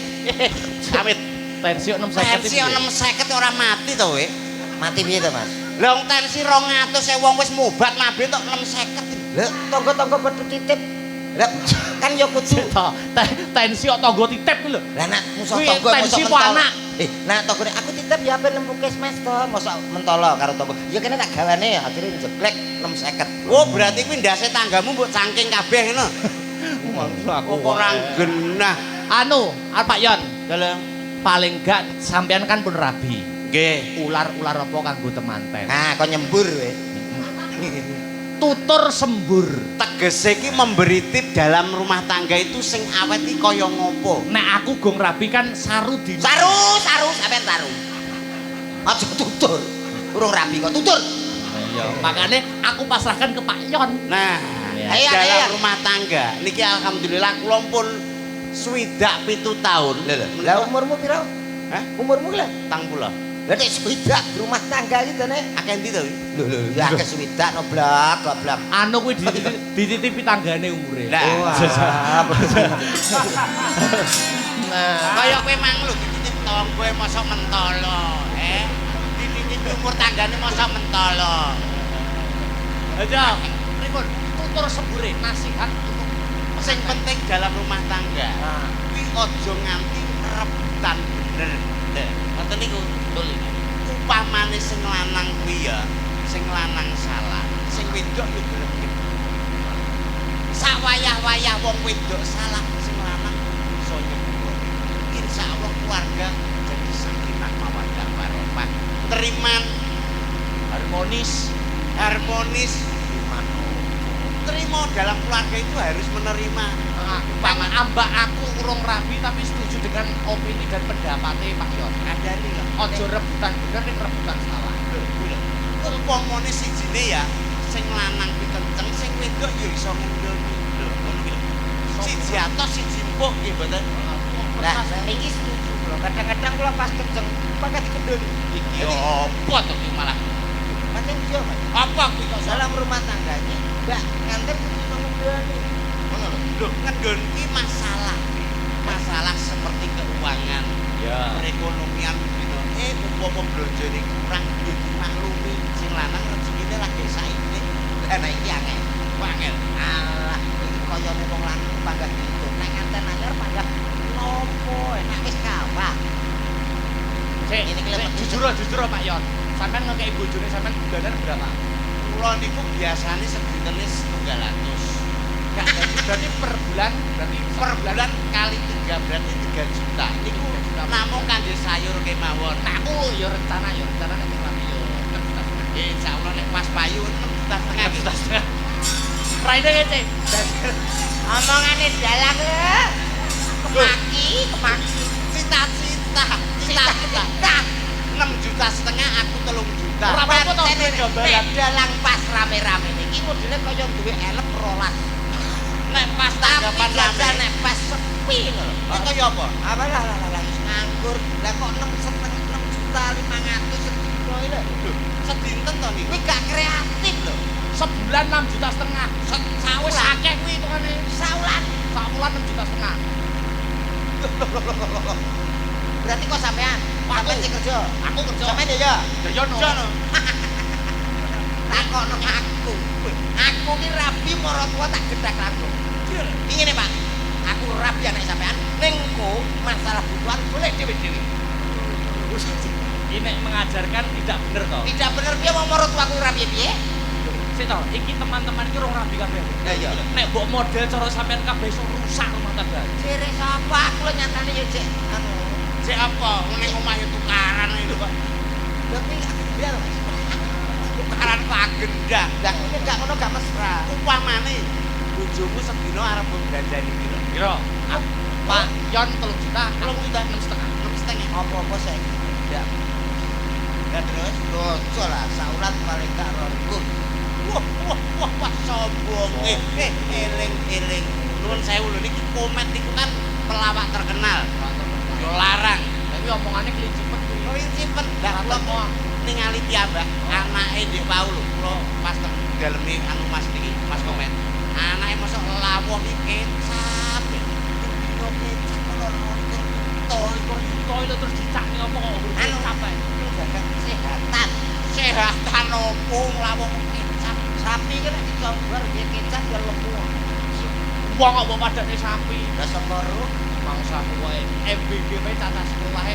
Speaker 2: Amit.
Speaker 1: Tensi 650.
Speaker 2: Tensi 650 ora mati to we.
Speaker 3: Mati piye to, Mas?
Speaker 2: Lah wong tensi 200 wong wis mobat mabe tok 650.
Speaker 3: Lah tangga-tangga padha titip. Lah kan ya kudu
Speaker 1: Tensi kok tangga titip lho.
Speaker 3: lah nek musuh
Speaker 1: Kuwi
Speaker 3: tangga
Speaker 1: tensi
Speaker 3: mosok
Speaker 1: ku
Speaker 3: mentol.
Speaker 1: anak.
Speaker 3: Nah tanggane aku titip ya ben nemu Kesmas to, mosok mentolo karo tangga. Ya kene tak gawane akhire njeblek 650.
Speaker 2: Oh, berarti kuwi ndase tanggamu mbok cangking kabeh ngono.
Speaker 1: Maksud aku
Speaker 2: Kok ora genah.
Speaker 1: Anu, Pak Yon.
Speaker 2: Dalem.
Speaker 1: Paling gak sampean kan pun rabi.
Speaker 2: Nggih.
Speaker 1: Ular-ular apa kanggo temanten.
Speaker 3: Nah, kok nyembur we.
Speaker 1: Tutur sembur.
Speaker 2: Tegese iki memberi tip dalam rumah tangga itu sing awet iki kaya ngopo?
Speaker 1: Nek aku gong rabi kan saru di.
Speaker 3: Saru sampean saru. Aja tutur. Urung rabi kok tutur.
Speaker 1: Iya, makanya aku pasrahkan ke Pak Yon.
Speaker 2: Nah,
Speaker 3: Ayo,
Speaker 2: dalam
Speaker 3: ayo.
Speaker 2: rumah tangga niki alhamdulillah kula pun 7 tahun.
Speaker 3: Lah umurmu piro?
Speaker 2: Hah?
Speaker 3: Umurmu lah.
Speaker 2: 40.
Speaker 3: Lah nek swidak rumah tangga iki to nek.
Speaker 2: Akeh ndi to?
Speaker 3: Lho ya akeh swidak no blak goblok.
Speaker 1: Anu kuwi dititipi tanggane umure.
Speaker 2: Lah,
Speaker 1: Nah,
Speaker 2: kaya kowe mang lho dititip tangga mosok mentolo, dititip umur tanggane mosok mentolo.
Speaker 1: aja pripun tutur sembure nasihat untuk
Speaker 2: Sing penting dalam rumah tangga.
Speaker 1: Nah,
Speaker 2: Kuwi aja nganti rebutan bener. Ngoten niku, betul. Upamane sing lanang kuwi ya, sing lanang salah, sing wedok yo gelem. Sak wayah-wayah wong wedok salah, sing lanang iso nyepuro. Insyaallah keluarga jadi sakinah mawaddah warahmah. Teriman harmonis. Terima dalam keluarga itu harus menerima.
Speaker 1: Pak ambak aku urung rabi tapi setuju dengan opini dan pendapatnya Pak Yon.
Speaker 2: Ada nih lah.
Speaker 1: Ojo rebutan bener ning rebutan salah.
Speaker 2: Umpamane sijine ya, sing lanang kuwi kenceng, sing wedok ya iso ngendoni. Lho, ngono kuwi. Siji atos, siji empuk nggih mboten.
Speaker 3: Nah, iki setuju kula. Kadang-kadang kula pas kenceng pakai dikendoni.
Speaker 2: Iki apa to iki malah?
Speaker 3: Pancen iya, Mas.
Speaker 2: Apa kuwi kok
Speaker 3: Dalam rumah tangganya mbak nganten kudu ngendoni.
Speaker 2: ngono lho. Lho, ngendon iki masalah. Masalah seperti keuangan,
Speaker 1: Ya.
Speaker 2: perekonomian gitu. Umpama blonjone kurang yo dimaklumi. Sing lanang rezekine lagi saiki.
Speaker 3: Lah nek iki akeh.
Speaker 2: Wangel.
Speaker 3: Alah, iki koyone wong lanang panggah gitu. Nek nganten anyar panggah nopo enak wis kawah. Ini kelihatan
Speaker 1: Jujur Pak Yon. Sampean ngekei bojone sampean bulanan berapa?
Speaker 2: Kula niku biasane sedinten 1.200.
Speaker 1: Berarti per bulan
Speaker 2: Per bulan kali 3 berarti 3 juta. Niku namung kangge sayur kemawon.
Speaker 1: Nah, aku yo rencana nek rabi yo 6 juta.
Speaker 2: Insyaallah nek pas payu 6,5 juta.
Speaker 1: Raine ngece.
Speaker 3: omongane dalang lho. Kemaki.
Speaker 2: Cita-cita. 6,5 juta aku 3 juta.
Speaker 1: Ora apa-apa to
Speaker 3: Pancen
Speaker 1: gambaran.
Speaker 3: dalang pas rame-rame niki modele kaya duwe elep rolas.
Speaker 2: Nek pas
Speaker 3: Tapi
Speaker 2: tanggapan
Speaker 3: jajal
Speaker 2: rame.
Speaker 3: nek pas sepi lho.
Speaker 2: Kok kaya apa?
Speaker 3: Apa lah wis nganggur. Lah kok 6,5 juta sedina iki lho.
Speaker 2: Sedinten to niku.
Speaker 3: Kuwi gak kreatif lho.
Speaker 1: Sebulan 6,5 juta. Wis akeh kuwi hitungane.
Speaker 3: Saulan.
Speaker 1: Sak wulan 6,5 juta.
Speaker 3: Berarti kok sampean? Sampean sing kerja.
Speaker 1: Aku kerja.
Speaker 3: Sampean ya ya.
Speaker 1: Ya no.
Speaker 3: Takokno aku. Aku ki rabi marang tua tak gedhak langsung. Iki ngene, Pak. Aku rabi anak sampean ning masalah butuhan boleh dhewe-dhewe.
Speaker 1: Ini mengajarkan tidak bener toh.
Speaker 3: Tidak bener piye mau marang tuaku rabi piye?
Speaker 1: Sik toh, iki teman-teman iki rong rabi kabeh.
Speaker 3: Lah iya.
Speaker 1: Nek mbok model cara sampean kabeh iso rusak rumah tangga.
Speaker 3: Jere sapa aku lho nyatane ya cek anu.
Speaker 2: Sik apa ning omah yo tukaran itu kok.
Speaker 3: Lha kuwi biar Mas.
Speaker 2: Tukaran kok agendah.
Speaker 3: Lah kuwi gak ngono gak mesra.
Speaker 2: Upamane bojomu sedina arep mbandani piro?
Speaker 1: Piro? Pak Yon 3 juta,
Speaker 2: 3 juta
Speaker 3: 6,5. Apa-apa sik. Ya. Ya terus dojo lah saulan paling gak rongkung.
Speaker 2: Wah, sombong. Eling. Nuwun sewu lho niki Komet niku kan pelawak terkenal. Yo larang.
Speaker 1: Tapi omongane klincipet kuwi.
Speaker 2: Klincipet. Lah kula kok ningali piyambak anake Dik Paul lho. Kula pas teng daleme anu Mas niki, Mas Komet. Anake mosok lawuh iki kecap. Dino kecap kok
Speaker 1: Tol itu terus dicakne apa kok
Speaker 3: Anu
Speaker 1: capek.
Speaker 3: jaga kesehatan.
Speaker 2: sehatan opo lawuh kecap.
Speaker 3: Sapi kan dicobar dia kecap dia lemu.
Speaker 1: Wong kok mbok padane sapi.
Speaker 3: Lah separo
Speaker 1: Mangsa kowe MBG wae caca sekolahe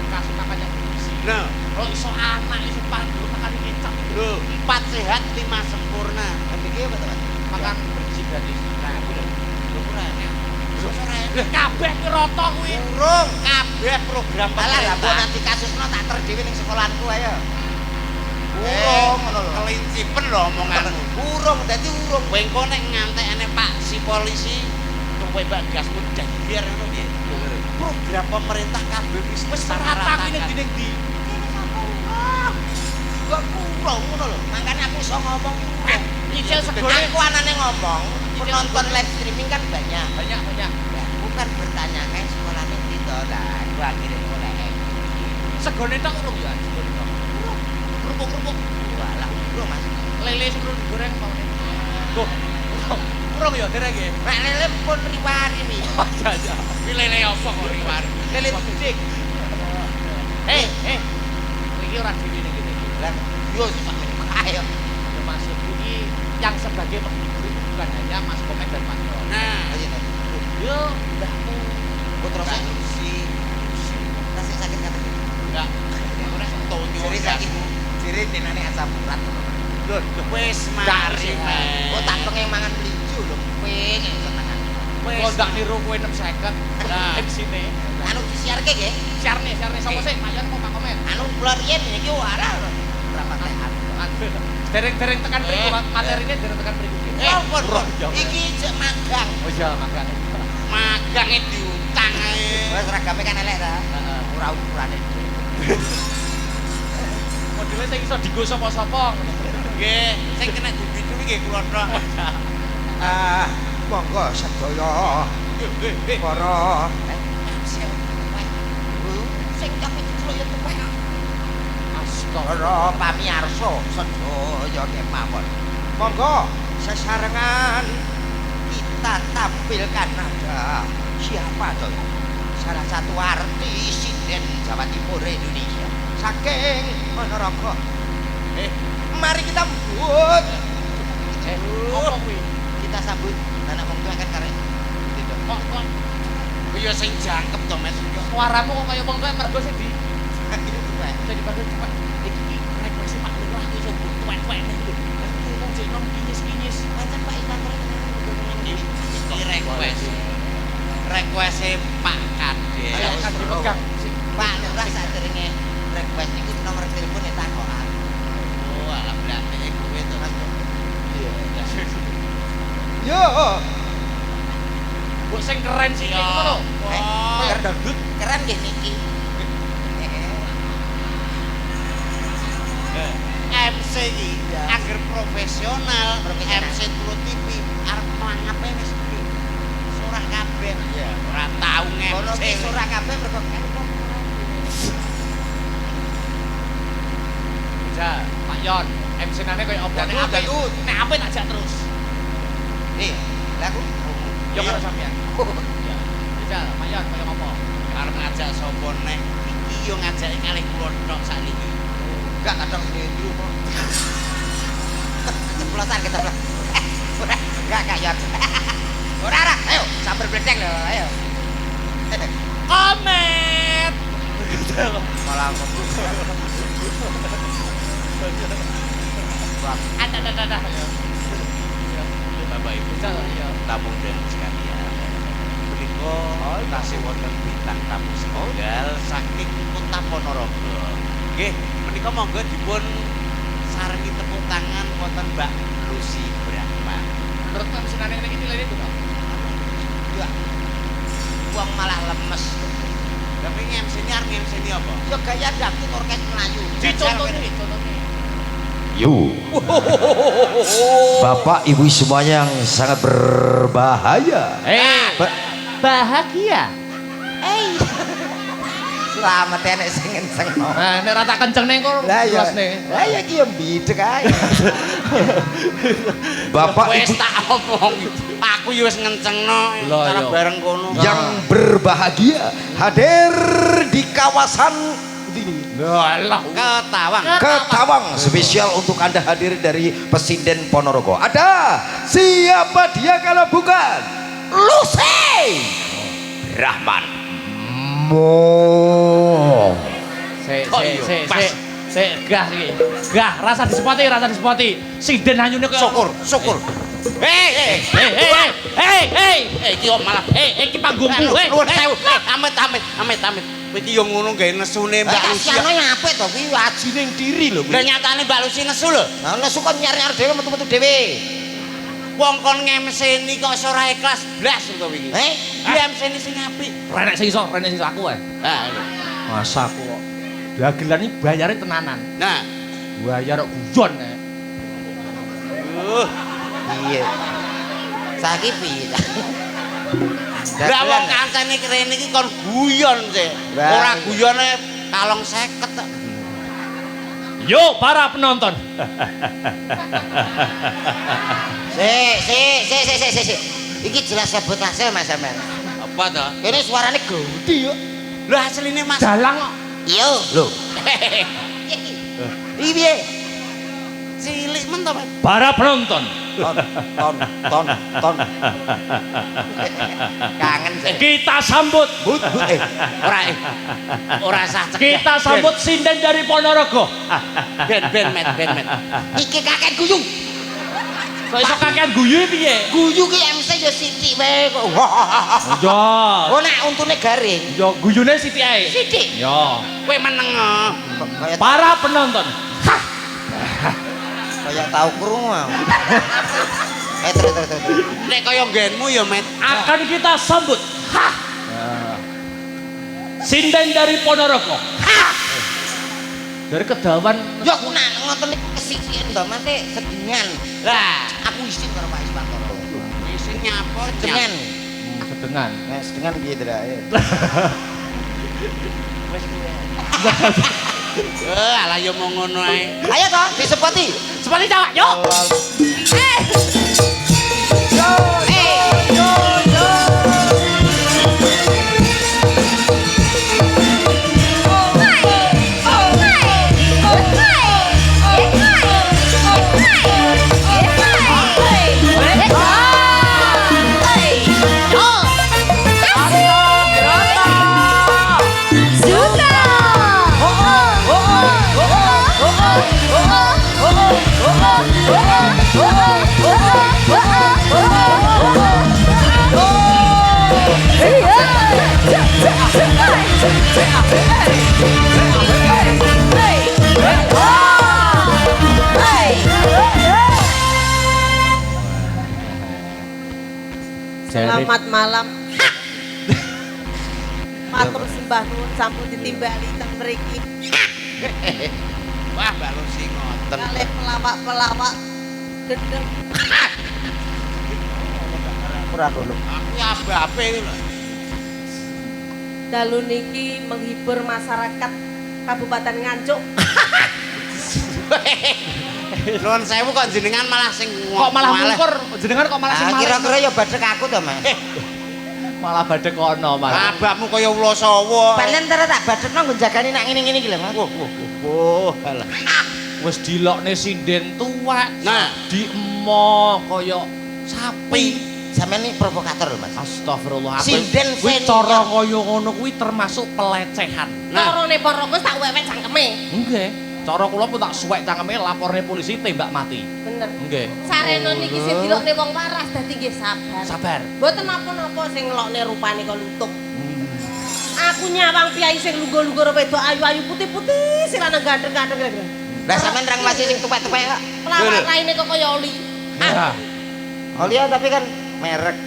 Speaker 1: kasih makan yang berisi.
Speaker 2: Nah,
Speaker 1: Kalau iso anak iso pandu tekan kecap.
Speaker 2: lho, 4 sehat 5 sempurna.
Speaker 3: MBG apa to, Mas?
Speaker 1: Makan berisi gratis.
Speaker 2: Nah, kuwi lho. Lho ora enak.
Speaker 1: Lah kabeh ki rata kuwi.
Speaker 2: Urung kabeh program
Speaker 3: Alah lah
Speaker 2: pemerintah.
Speaker 3: mbok nanti kasusno tak ter dhewe ning sekolahanku ayo.
Speaker 2: Urung
Speaker 3: ngono lho.
Speaker 2: kelincipen lho omonganmu.
Speaker 3: Urung dadi urung.
Speaker 2: Kowe engko nek ngantekne Pak si polisi kowe bagasmu dahir ngono piye? Program pemerintah kabeh
Speaker 1: Wis rata kuwi ning ndi.
Speaker 3: Kok urung ngono lho. Makane aku iso ngomong urung.
Speaker 1: Nyicil segone
Speaker 3: Aku anane ngomong, penonton live streaming kan banyak.
Speaker 1: banyak.
Speaker 3: Bukan bertanya kayak sekolah ini to lah, gua akhirnya mulai.
Speaker 1: Segone tok urung ya, segone tok. Kerupuk-kerupuk.
Speaker 3: Walah, urung Mas.
Speaker 1: Lele sing urung digoreng apa ngene. Tuh. Urung ya dereng nggih.
Speaker 3: Nek lele pun riwari wi.
Speaker 1: Oh iya.
Speaker 2: Kuwi lele apa kok riwari?
Speaker 3: Lele bedik.
Speaker 1: Iki ora dhewe ning kene iki.
Speaker 3: Lah, yo ayo.
Speaker 1: Ya maksud iki yang sebagai penghibur bukan hanya Mas Komet dan Mas Yon.
Speaker 2: Nah,
Speaker 1: Yo, mbahmu.
Speaker 3: Putra
Speaker 2: Mbak
Speaker 3: sik. Tasik sakit kan?
Speaker 2: enggak. Ora tonyo.
Speaker 3: Ciri sakit. Ciri denane asam urat.
Speaker 2: Lho, wis mari men.
Speaker 3: Kok tak pengen mangan melinju lho, pengen senengan.
Speaker 1: Kok ndak niru kowe 650.
Speaker 2: Nah.
Speaker 1: MC-ne.
Speaker 3: Anu disiarke nggih.
Speaker 1: Siarne sapa sih? Mayan kok Pak Komet.
Speaker 3: Anu kula riyen iki ora berapa tekan.
Speaker 1: Dereng-dereng tekan mriku materine dereng tekan mriku.
Speaker 3: Pon. Iki cek magang.
Speaker 1: Oh iya, makane.
Speaker 2: Magange diutang ae.
Speaker 3: Wes seragame kan elek ta?
Speaker 1: Heeh.
Speaker 3: Ora ukurane.
Speaker 1: Modele sing iso dienggo sapa-sapa.
Speaker 2: Nggih, sing kena dibidu nggih kula tok.
Speaker 3: Monggo sedaya para sing tapi diceluk ya tuwek.
Speaker 1: Astaga.
Speaker 3: Para pamirsa sedaya kemawon. Monggo sesarengan kita tampilkan ada siapa tuh? Salah satu artis sinden Jawa Timur Indonesia. Saking Ponorogo. Mari kita sambut.
Speaker 1: Apa kuwi?
Speaker 3: Kita sambut anak wong tuwa kan karek.
Speaker 1: Kok
Speaker 2: Ya sing jangkep to, Mas.
Speaker 1: suaramu kok kaya wong tuwa mergo sing di
Speaker 3: Gitu tuwek.
Speaker 1: jadi bagian cepet. Iki request Pak Lurah iso tuwek-tuwek nih lho. Ngerti wong jek nom kinyis-kinyis.
Speaker 3: Pancen Pak Iwan
Speaker 2: Iki request Pak Kades.
Speaker 1: Ayo kan dipegang.
Speaker 3: Pak Lurah sadurunge request niku nomor telepon ya takokan.
Speaker 2: Oh, alah berarti kowe to, Mas.
Speaker 3: Iya.
Speaker 2: Yo.
Speaker 1: Mbok sing keren sih ngono lho.
Speaker 3: Keren dangdut. Keren nggih niki.
Speaker 2: MC iki agar profesional, MC Tulu TV arep mangape wis iki. Surah kabeh.
Speaker 3: Iya.
Speaker 2: Ora tau
Speaker 3: Ono ki
Speaker 2: nge-MC.
Speaker 3: surah kabeh mergo kan
Speaker 1: Ja, Pak Yon, MC-nane koyo opo nek
Speaker 3: Dangdut,
Speaker 1: apik.
Speaker 3: dangdut.
Speaker 1: Nek apik tak jak terus.
Speaker 3: Nih, lah aku.
Speaker 1: Yo karo sampean. Ya. Ja, Pak Yon koyo opo?
Speaker 2: Arep ngajak sapa neh? Iki yo ngajake kalih kula tok sakniki.
Speaker 3: Enggak kadang sini di rumah. Ceplosan kita pelan. Enggak ya. Ora, ayo sambil bledek lho, ayo.
Speaker 1: Komet.
Speaker 3: Malah
Speaker 1: Ada.
Speaker 2: Bapak Ibu tamu dan sekalian. Menika tasih wonten bintang tamu setunggal saking Kota Ponorogo. Nggih, menika monggo dipun sarengi tepuk tangan wonten Mbak Lucy Brahma.
Speaker 1: Menurut MC-nane ngene iki lene itu, Pak.
Speaker 3: ya. Wong malah lemes.
Speaker 2: Tapi MC-ne arep MC-ne apa?
Speaker 3: Yo gaya dangdut orkes Melayu.
Speaker 1: Dicontone.
Speaker 4: Yo, Bapak Ibu semuanya yang sangat berbahaya.
Speaker 1: Bahagia.
Speaker 3: Selamat ya nek sing ngenceng.
Speaker 1: Nah, nek rata kenceng ning kok
Speaker 3: Lah ya.
Speaker 1: jelas nih.
Speaker 3: Lah ya ki yo bidek ae.
Speaker 4: Bapak
Speaker 2: Wis
Speaker 4: Ibu
Speaker 2: tak omong. Aku yo wis ngencengno
Speaker 1: Lah,
Speaker 2: cara
Speaker 1: iya.
Speaker 2: bareng kono.
Speaker 4: yang berbahagia hadir di kawasan ini.
Speaker 1: Lah,
Speaker 2: Ketawang.
Speaker 4: Ketawang spesial untuk Anda hadir dari Pesinden Ponorogo. Ada siapa dia kalau bukan Lucy Rahman. Mo.
Speaker 1: Gah iki. Gah, rasa disepoti. Sinden hanyune koyo
Speaker 2: Syukur. Hei. Iki kok malah
Speaker 1: iki panggungku.
Speaker 2: nuwun sewu. Amit. Kowe iki yo ngono gawe nesune Mbak Lucy.
Speaker 3: Kasihan nyapet to kuwi ajine ning diri lho.
Speaker 2: Lah nyatane Mbak Lucy nesu lho.
Speaker 3: Nah, nesu kon nyar-nyar dhewe metu-metu dhewe.
Speaker 2: Wong kon ngemseni kok iso ora ikhlas blas to iki. Iki MC-ne sing apik.
Speaker 1: Renek sing iso aku ae.
Speaker 2: Ha.
Speaker 1: Masa aku kok dagelan iki bayare tenanan.
Speaker 2: Nah,
Speaker 1: Bayar kok guyon ae.
Speaker 3: Iya. Saiki piye?
Speaker 2: lah wong kancane kene iki kon guyon sih.
Speaker 3: Lah,
Speaker 2: Ora
Speaker 3: iya.
Speaker 2: guyone kalong 50 tok.
Speaker 1: Yo para penonton.
Speaker 3: Si. Iki jelas sabotase Mas sampean.
Speaker 2: Apa to?
Speaker 3: Kene suarane gede yo.
Speaker 2: Lho asline Mas.
Speaker 1: Dalang kok.
Speaker 3: Yo.
Speaker 4: Loh,
Speaker 3: Iki piye?
Speaker 2: Cilik men to, Mas.
Speaker 1: Para penonton.
Speaker 3: Ton. Kangen sih.
Speaker 1: Kita sambut.
Speaker 2: Ora sah cegah.
Speaker 1: Kita sambut sinden dari Ponorogo.
Speaker 2: Ben met.
Speaker 3: Iki kakek guyu.
Speaker 1: Kok iso kakean guyu piye?
Speaker 3: Guyu ki MC yo sithik wae kok.
Speaker 1: Yo.
Speaker 3: Oh nek untune garing.
Speaker 1: Yo guyune sithik ae.
Speaker 3: Sithik.
Speaker 1: Yo.
Speaker 2: Kowe meneng.
Speaker 3: Kayak
Speaker 1: Para penonton.
Speaker 3: kayak tahu krungu. Terus.
Speaker 2: Nek kaya nggenmu ya, Met.
Speaker 1: Akan kita sambut. Sinden dari Ponorogo. Dari Kedawan.
Speaker 3: Yo aku nak ngoten iki kesikian to, Mas sedingan.
Speaker 2: Lah,
Speaker 3: Aku isin karo Pak Iswantoro.
Speaker 2: isin nyapor
Speaker 3: Sedingan.
Speaker 1: Sedengan.
Speaker 3: Nah, sedingan piye to, ayo.
Speaker 2: Alah ya mau ngono ae.
Speaker 3: Ayo to, disepoti.
Speaker 1: Sepati cawak, yo.
Speaker 5: Selamat malam. Matur sembah nuwun sampun ditimbali teng mriki.
Speaker 2: Wah, Mbak Lucy ngoten.
Speaker 5: Kalih pelawak-pelawak gendeng.
Speaker 3: Ora ngono.
Speaker 2: Aku abe-abe iki lho.
Speaker 5: Dalu niki menghibur masyarakat Kabupaten Nganjuk.
Speaker 2: Nuwun sewu kok jenengan malah sing
Speaker 1: Kok malah mungkur, jenengan kok malah sing
Speaker 3: Ah,
Speaker 1: malah.
Speaker 3: kira-kira ya badhek aku to, Mas.
Speaker 1: Malah badhe kono malah.
Speaker 2: Abahmu kaya ula sawa.
Speaker 3: Panen terus tak badhekno nggo jagani nak ngene-ngene iki lho, Mas.
Speaker 2: Alah.
Speaker 1: Wis dilokne sinden tuwek.
Speaker 2: Nah.
Speaker 1: diemo kaya sapi.
Speaker 3: Sampeyan iki provokator lho, Mas.
Speaker 1: Astagfirullah.
Speaker 3: Sinden
Speaker 1: kuwi
Speaker 3: senior.
Speaker 1: cara kaya ngono kuwi termasuk pelecehan.
Speaker 5: Carane porokus tak wewet cangkeme.
Speaker 1: Nggih. Cara kula pun tak suwek cangkeme laporne polisi tembak mati.
Speaker 5: Bener.
Speaker 1: Nggih.
Speaker 5: Sarena niki sing dilokne wong waras dadi nggih sabar.
Speaker 1: Sabar.
Speaker 5: Mboten napa-napa sing ngelokne rupane kok lutuk. Aku nyawang piyai sing lungguh-lungguh wedok ayu-ayu putih-putih sing lanang gandeng-gandeng kira-kira.
Speaker 3: Lah sampean rang masih sing tuwek-tuwek kok.
Speaker 5: Pelawak raine kok kaya oli.
Speaker 1: Ya.
Speaker 3: Olia tapi kan merek.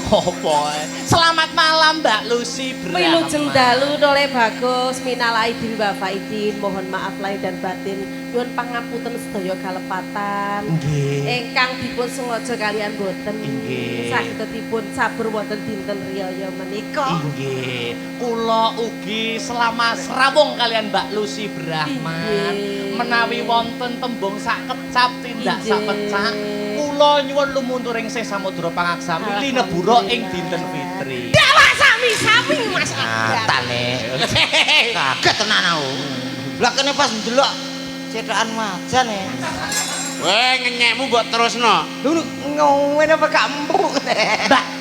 Speaker 1: Opo ae. Selamat malam Mbak Lucy Brahma.
Speaker 5: Wilujeng dalu noleh bagus minal aidin wa faidin mohon maaf lahir dan batin nyuwun pangapunten sedaya kalepatan
Speaker 1: Nggih.
Speaker 5: ingkang dipun sengaja kalian boten
Speaker 1: Nggih.
Speaker 5: sagedipun sabur wonten dinten riyaya menika
Speaker 1: Inggih, kula ugi selama serawung kalian Mbak Lucy Brahman
Speaker 5: Inggih.
Speaker 1: menawi wonten tembung sak kecap tindak sak
Speaker 5: Inggih.
Speaker 1: pecak kula nyuwun lumunturing sih samudra pangaksami linebura ing dinten fitri.
Speaker 5: Dewa sami-sami Mas
Speaker 3: Atane. Kaget tenan aku. Lah kene pas ndelok cetakan majan ya.
Speaker 2: Weh ngenyekmu mbok terusno.
Speaker 3: Lho ngowen apa gak empuk.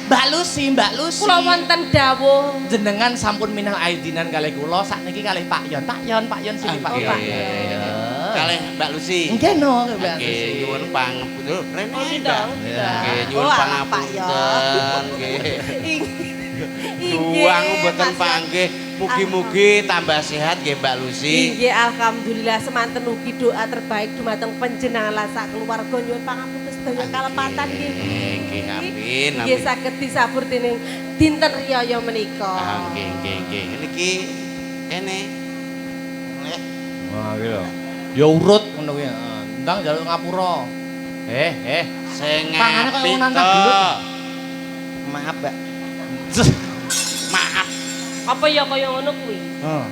Speaker 1: Mbak Lucy, Mbak Lucy.
Speaker 5: kula wonten dawuh
Speaker 1: jenengan sampun minal aidinan kalih kula sakniki kalih Pak Yon. Pak Yon sini Pak
Speaker 5: Oh,
Speaker 1: Yon.
Speaker 5: Pak Yon.
Speaker 2: Kalih Mbak Lucy.
Speaker 1: Nggih no, Mbak
Speaker 2: Nggih,
Speaker 1: Lucy.
Speaker 2: nyuwun pangapunten. Rene.
Speaker 5: Oh, tidak.
Speaker 2: Nggih, nyuwun
Speaker 5: Oh, Pak
Speaker 2: pangapunten. Nggih.
Speaker 5: Inggih,
Speaker 2: Juang mboten
Speaker 5: Mas.
Speaker 2: panggih. Mugi-mugi tambah sehat nggih Mbak Lucy.
Speaker 5: Inggih alhamdulillah semanten ugi doa terbaik dumateng panjenengan lan sak keluarga nyuwun pangapunten sedaya kalepatan nggih.
Speaker 2: Nggih, amin.
Speaker 5: Nggih
Speaker 2: Amin.
Speaker 5: saged disabur dening dinten riyaya menika.
Speaker 2: Ah, nggih. Niki kene.
Speaker 1: Wah, iki lho. Ya urut ngono kuwi. Ndang njaluk ngapura.
Speaker 2: Sing
Speaker 1: Pangane kok
Speaker 2: apik
Speaker 1: nantang
Speaker 2: to.
Speaker 1: gelut.
Speaker 3: Maaf, Mbak.
Speaker 2: Maaf.
Speaker 5: Apa ya kaya ngono kuwi?
Speaker 1: Heeh.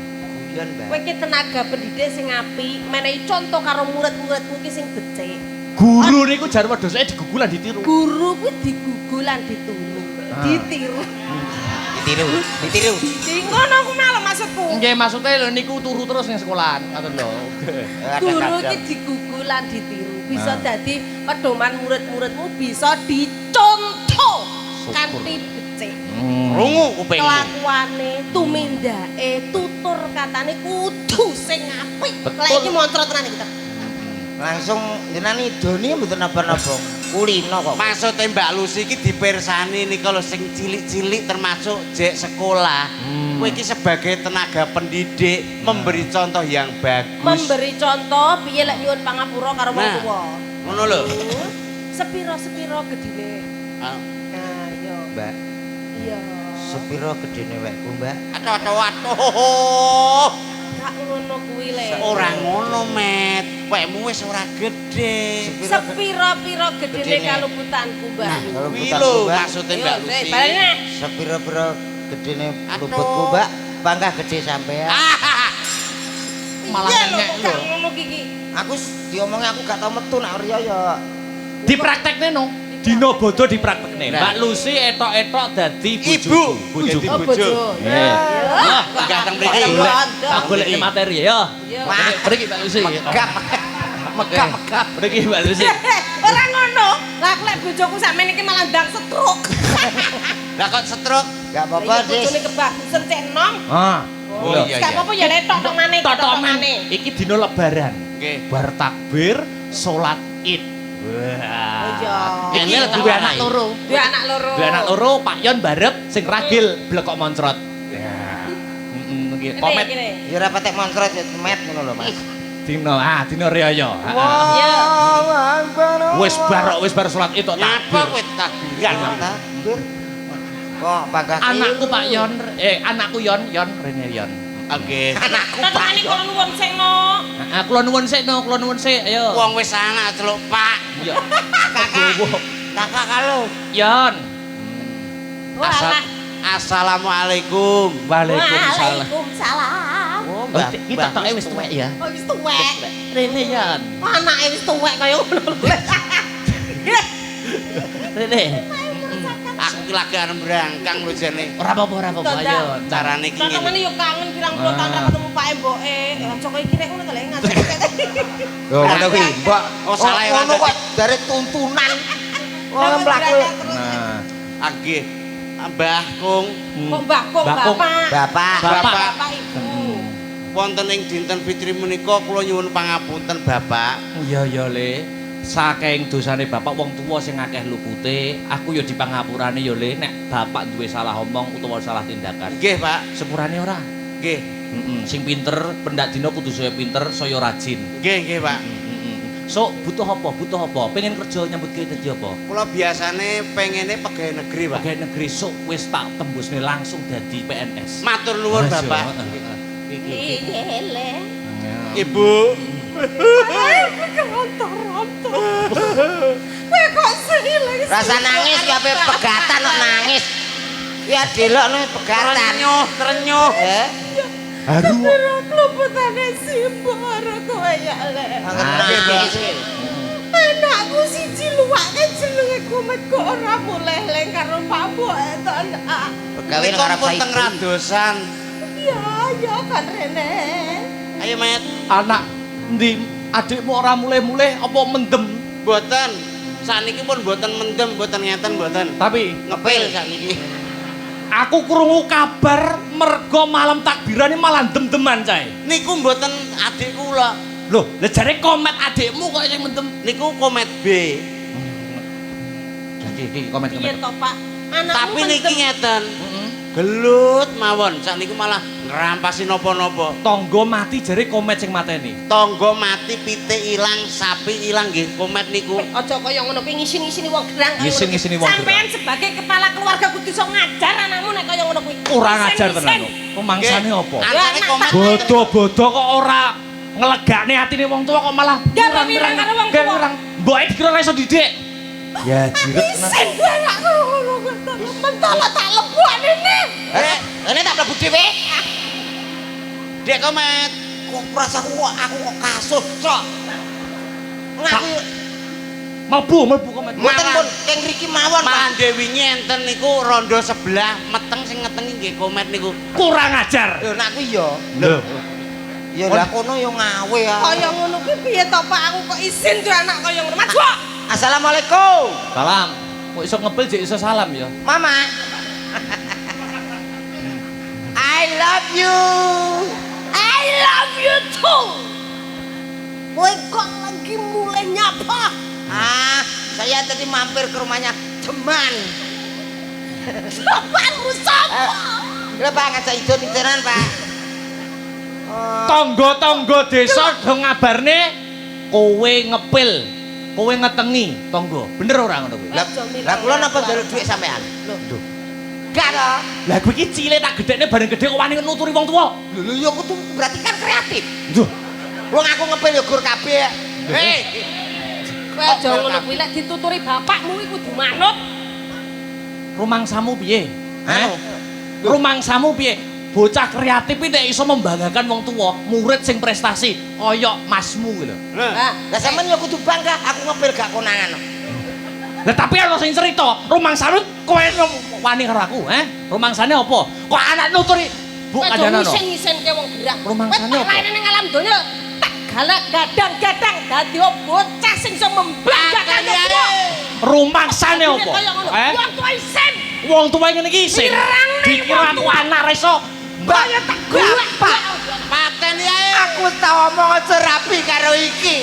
Speaker 3: Guyon, Mbak.
Speaker 5: Kowe iki tenaga pendidik sing apik, menehi contoh karo murid-muridmu iki sing becik.
Speaker 1: Guru niku jar wedhose digugulan ditiru.
Speaker 5: Guru kuwi digugulan dituru, ditiru.
Speaker 3: Ditiru.
Speaker 5: Sing ngono ku malah maksudku.
Speaker 1: Nggih, maksude lho niku turu terus ning sekolahan, ngoten lho.
Speaker 5: Guru iki digugulan ditiru. Bisa dadi pedoman murid-muridmu bisa dicontoh kanthi becik.
Speaker 2: Rungu kupingmu.
Speaker 5: Kelakuane, tumindake, tutur katane kudu sing apik.
Speaker 1: Betul.
Speaker 5: Lah iki montrot tenan iki.
Speaker 3: Langsung jenengan idoni mboten napa-napa. Kulino kok.
Speaker 2: Maksudnya Mbak Lucy iki dipirsani nika lho sing cilik-cilik termasuk jek sekolah. Kowe iki sebagai tenaga pendidik memberi contoh yang bagus.
Speaker 5: Memberi contoh piye lek nyuwun pangapura karo wong
Speaker 2: Nah.
Speaker 5: tuwa.
Speaker 2: Ngono lho.
Speaker 5: Sepiro-sepiro gedine.
Speaker 2: Ah,
Speaker 5: Nah, yo.
Speaker 3: Mbak,
Speaker 5: Iya.
Speaker 3: sepiro gedene wekku, Mbak?
Speaker 2: Atuh.
Speaker 5: Gak ngono kuwi le.
Speaker 2: Ora ngono, Met. Wekmu wis ora gede.
Speaker 5: Sepiro-piro gedene
Speaker 3: Gedene.
Speaker 5: kaluputanku, Mbak.
Speaker 3: Kalau
Speaker 2: Kuwi
Speaker 3: butanku,
Speaker 2: lho
Speaker 3: Mbak.
Speaker 2: maksudnya Mbak Lucy.
Speaker 5: Balene.
Speaker 3: Sepiro-piro gedene
Speaker 2: Aduh.
Speaker 3: luputku, Mbak? Bangga gede sampean.
Speaker 1: Malah
Speaker 5: Iya lho,
Speaker 1: ngenyek
Speaker 5: kok
Speaker 1: lho.
Speaker 5: gak ngono iki.
Speaker 3: Aku diomongi aku gak tau metu nak riyo ya.
Speaker 1: Dipraktekne no. Dino bodo dipraktekne.
Speaker 2: Nah.
Speaker 1: Mbak Lucy etok-etok dadi
Speaker 2: Ibu.
Speaker 1: bojoku.
Speaker 5: Oh, bojo.
Speaker 1: Nggih.
Speaker 2: Wah, ganteng mriki.
Speaker 1: Tak golekne materi ya.
Speaker 5: Iya.
Speaker 3: Wah.
Speaker 1: Mriki Mbak Lucy.
Speaker 3: Megap. Megap.
Speaker 1: Mriki Mbak Lucy.
Speaker 5: Ora ngono. Lah aku lek bojoku sampeyan iki malah ndang stroke.
Speaker 2: Lah kok stroke?
Speaker 3: Gak
Speaker 5: Lah
Speaker 3: apa-apa,
Speaker 5: iya bojone
Speaker 3: Dis.
Speaker 5: kebagusan cek enom.
Speaker 1: Ah.
Speaker 2: Oh,
Speaker 1: Lho.
Speaker 2: iya.
Speaker 5: Gak apa-apa ya lek tok maneh,
Speaker 1: Tok-tok
Speaker 5: tok maneh.
Speaker 1: Iki dino lebaran.
Speaker 2: Nggih.
Speaker 1: Bar takbir, salat Id.
Speaker 5: Oh
Speaker 1: Wah.
Speaker 5: iya.
Speaker 1: Iki
Speaker 2: Ini
Speaker 1: duwe anak loro.
Speaker 5: Duwe anak loro.
Speaker 1: Duwe anak loro, Pak Yon barep sing ragil blekok moncrot. Ya. Nggih,
Speaker 5: Kene,
Speaker 1: komet
Speaker 5: kene.
Speaker 3: Ya ora patek moncrot ya met ngono lho, Mas.
Speaker 1: dino riyaya.
Speaker 5: Iya.
Speaker 1: Wis bar salat Id tok
Speaker 2: Nyapa
Speaker 1: takbir.
Speaker 2: kowe takbiran.
Speaker 3: Takbir. Kok bangga
Speaker 1: Anakku Pak Yon, anakku Yon rene Yon.
Speaker 2: Oke.
Speaker 3: anakku
Speaker 5: Tok
Speaker 3: Pak.
Speaker 5: maneh kono nuwun sekno.
Speaker 1: Heeh, kula nuwun sik, ayo.
Speaker 2: Wong wis anak celuk Pak.
Speaker 1: Iya.
Speaker 3: Kakak kalau.
Speaker 1: Yon.
Speaker 5: Walah.
Speaker 2: Assalamualaikum.
Speaker 1: Waalaikumsalam.
Speaker 5: Waalaikumsalam.
Speaker 3: Oh,
Speaker 2: Mbah.
Speaker 1: Iki totoke wis tuwek ya.
Speaker 5: Oh wis tuwek.
Speaker 1: Rene yan.
Speaker 5: Anake wis tuwek kaya ngono.
Speaker 1: Rene.
Speaker 2: Aku ki lagi arep brangkang lho jane.
Speaker 1: Ora apa-apa ayo.
Speaker 2: Carane ki
Speaker 5: Sampeyan
Speaker 2: ngene.
Speaker 5: yo kangen pirang-pirang tahun ra ketemu Pak Emboke. Aja kaya iki rek ngono to le ngajak.
Speaker 4: Yo ngono kuwi, Mbak.
Speaker 2: Oh, salah ya,
Speaker 4: ngono
Speaker 2: Mas.
Speaker 4: kok dari tuntunan.
Speaker 5: Lah,
Speaker 4: Oh, mlaku.
Speaker 1: Nah,
Speaker 2: Nggih. Mbah Kung
Speaker 5: Kok Mbak kok Bapak.
Speaker 4: Bapak.
Speaker 5: Bapak Ibu.
Speaker 2: wonten ing dinten fitri menika kula nyuwun pangapunten Bapak.
Speaker 1: iya ya Le. Saking dosane bapak wong tuwa sing akeh lupute, aku ya dipangapurane ya Le nek bapak duwe salah omong utawa salah tindakan.
Speaker 2: Nggih, Pak.
Speaker 1: Sepurane ora.
Speaker 2: Nggih.
Speaker 1: Sing pinter, pendak dina kudu saya pinter, saya rajin.
Speaker 2: Nggih, Pak.
Speaker 1: So, butuh apa? Butuh apa? Pengen kerja nyambut gawe dadi apa?
Speaker 2: Kula biasane pengene pegawai negeri, Pak.
Speaker 1: Pegawai negeri sok wis tak tembusne langsung dadi PNS.
Speaker 2: Matur nuwun,
Speaker 1: Mas,
Speaker 2: Bapak.
Speaker 1: yo,
Speaker 5: Iya le.
Speaker 2: Ibu.
Speaker 5: Kowe kok siling.
Speaker 3: Rasa nangis ya ape pegatan kok nangis. Ya delokno pegatan.
Speaker 2: Trenyuh.
Speaker 4: Haru.
Speaker 5: Luputane simbor kowe ya le.
Speaker 3: Nangis.
Speaker 5: Anakku siji luwake jenenge Kumet kok ora mulih le karo Pak Mboke to nak.
Speaker 3: Pegawe nang
Speaker 2: Niku
Speaker 3: arep
Speaker 2: pun
Speaker 3: saiki.
Speaker 2: teng radosan.
Speaker 5: Ya kan Rene.
Speaker 2: Ayo, Met.
Speaker 1: Anak ndi adikmu ora mulih-mulih apa mendem?
Speaker 2: Mboten. Sakniki pun mboten mendem, mboten ngeten mboten.
Speaker 1: Tapi
Speaker 2: Ngepil sakniki.
Speaker 1: aku krungu kabar mergo malam takbiran ini malah dem-deman cae.
Speaker 2: Niku mboten adik kula.
Speaker 1: Loh, lah jare komet adikmu kok sing mendem.
Speaker 2: Niku komet B.
Speaker 1: Iki
Speaker 5: Iya
Speaker 1: komet-komet.
Speaker 5: to Pak. Anakmu
Speaker 2: Tapi niki
Speaker 5: mendem.
Speaker 2: ngeten. Gelut mawon. Sakniku malah ngrampasi napa-napa.
Speaker 1: Tangga mati jare komet sing mateni.
Speaker 2: Tangga mati, pitik ilang, sapi ilang nggih komet niku.
Speaker 5: Aja kaya ngono kuwi ngisin-ngisini wong gerang kaya ngono.
Speaker 1: Ngisin-ngisini wong gerang.
Speaker 5: Sampeyan sebagai kepala keluarga kudu iso ngajar anakmu nek kaya ngono kuwi.
Speaker 1: Ora ngajar tenan
Speaker 5: Ngisin-ngisin.
Speaker 1: kok. Pemangsane apa?
Speaker 2: Ancane
Speaker 5: Ya,
Speaker 2: komet.
Speaker 1: Bodo-bodo kok ora ngelegakne atine wong tua kok malah
Speaker 5: Gawe mirang karo wong
Speaker 1: gawe
Speaker 5: tua.
Speaker 1: mirang. Mboke dikira ora iso didik.
Speaker 4: Ya jiret tenan.
Speaker 5: Isin gue anak ngono kuwi. Mentala tak lebokne ne.
Speaker 3: Ini tak mlebu dhewe.
Speaker 2: Dek komet.
Speaker 3: Kok rasaku kok aku kok kasus, Cok. Ngaku
Speaker 1: Mlebu komet.
Speaker 3: mboten pun keng riki mawon, Pak.
Speaker 2: Malah Dewi nyenten niku rondo sebelah meteng sing ngetengi nggih komet niku.
Speaker 1: Kurang ajar.
Speaker 3: Lho nek aku ya.
Speaker 1: Lho.
Speaker 3: Ya lah kono ya ngawe ya.
Speaker 5: Kaya ngono kuwi piye to Pak aku kok isin duwe anak kaya ngono. Mas kok.
Speaker 3: Assalamualaikum.
Speaker 1: Salam. Kok iso ngepil jek iso salam ya.
Speaker 3: Mama. I love you.
Speaker 5: I love you too. Kowe kok lagi mulai nyapa?
Speaker 3: Ah, saya tadi mampir ke rumahnya teman.
Speaker 5: Bapakmu sapa?
Speaker 3: Lha Pak ngajak idon itenan, Pak.
Speaker 1: Tangga-tangga desa do ngabarne kowe ngepil, kowe ngetengi tangga. Bener ora ngono kuwi?
Speaker 3: Lah kula napa njaluk dhuwit sampean?
Speaker 1: Lho.
Speaker 3: Gak to.
Speaker 1: Lah kowe iki cilik tak gedhekne bareng gedhe kok wani nuturi wong tuwa.
Speaker 3: Lho ya kudu berarti kan kreatif.
Speaker 1: Duh.
Speaker 3: Wong aku ngepil ya gur kabeh.
Speaker 2: Hei,
Speaker 5: Kowe aja ngono kuwi lek dituturi bapakmu kuwi kudu manut.
Speaker 1: Rumangsamu piye?
Speaker 3: Anu.
Speaker 1: Rumangsamu piye? Bocah kreatif iki nek iso membanggakan wong tuwa, murid sing prestasi kaya masmu kuwi lho.
Speaker 3: Lah sampean ya kudu bangga aku ngepil gak konangan.
Speaker 1: Lah tapi ana sing cerita, rumangsane kowe wani karo aku, Rumangsane apa? Kok anak nuturi Bu
Speaker 5: Kowe
Speaker 1: kadana no.
Speaker 5: ngisin-ngisinke wong gerak.
Speaker 1: Rumangsane apa?
Speaker 5: Kowe ning alam donya tak galak gadang-gadang dadi bocah sing iso membanggakan wong tuwa.
Speaker 1: Rumangsane apa?
Speaker 5: Wong tuwa isin.
Speaker 1: Wong tuwa ngene iki isin.
Speaker 5: Dirang nih
Speaker 1: Dikira aku
Speaker 5: wong tuwa.
Speaker 1: anak ra iso.
Speaker 5: Kaya tak galak, Pak.
Speaker 2: paten yae.
Speaker 3: Aku tau omong aja rapi karo iki.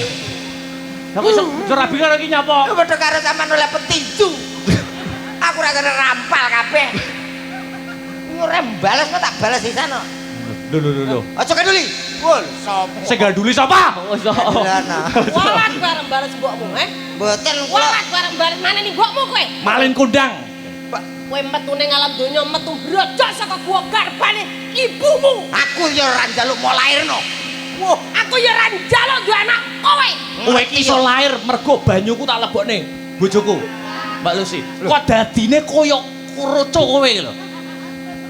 Speaker 1: Lah kok iso rabi karo iki nyapa?
Speaker 3: Padha karo sampean oleh petinju. Aku ra kena rampal kabeh. Ora mbales kok tak balas di sana.
Speaker 1: Lho.
Speaker 3: Aja keduli.
Speaker 2: Pun sapa?
Speaker 1: Sing ganduli sapa?
Speaker 3: Delana.
Speaker 5: Walat bareng balas mbokmu,
Speaker 3: Mboten kula
Speaker 5: Walat bareng balas mana nih mbokmu kowe?
Speaker 1: Malin kundang.
Speaker 5: Kowe metu ning alam donya metu brojok saka gua garbane ibumu.
Speaker 3: aku ya ora njaluk mau lairno.
Speaker 5: Wah, aku ya ora njaluk duwe anak kowe.
Speaker 1: Kowe iki iso lair mergo banyuku tak lebokne bojoku. Mbak Lucy, kok dadine koyo kroco kowe lho.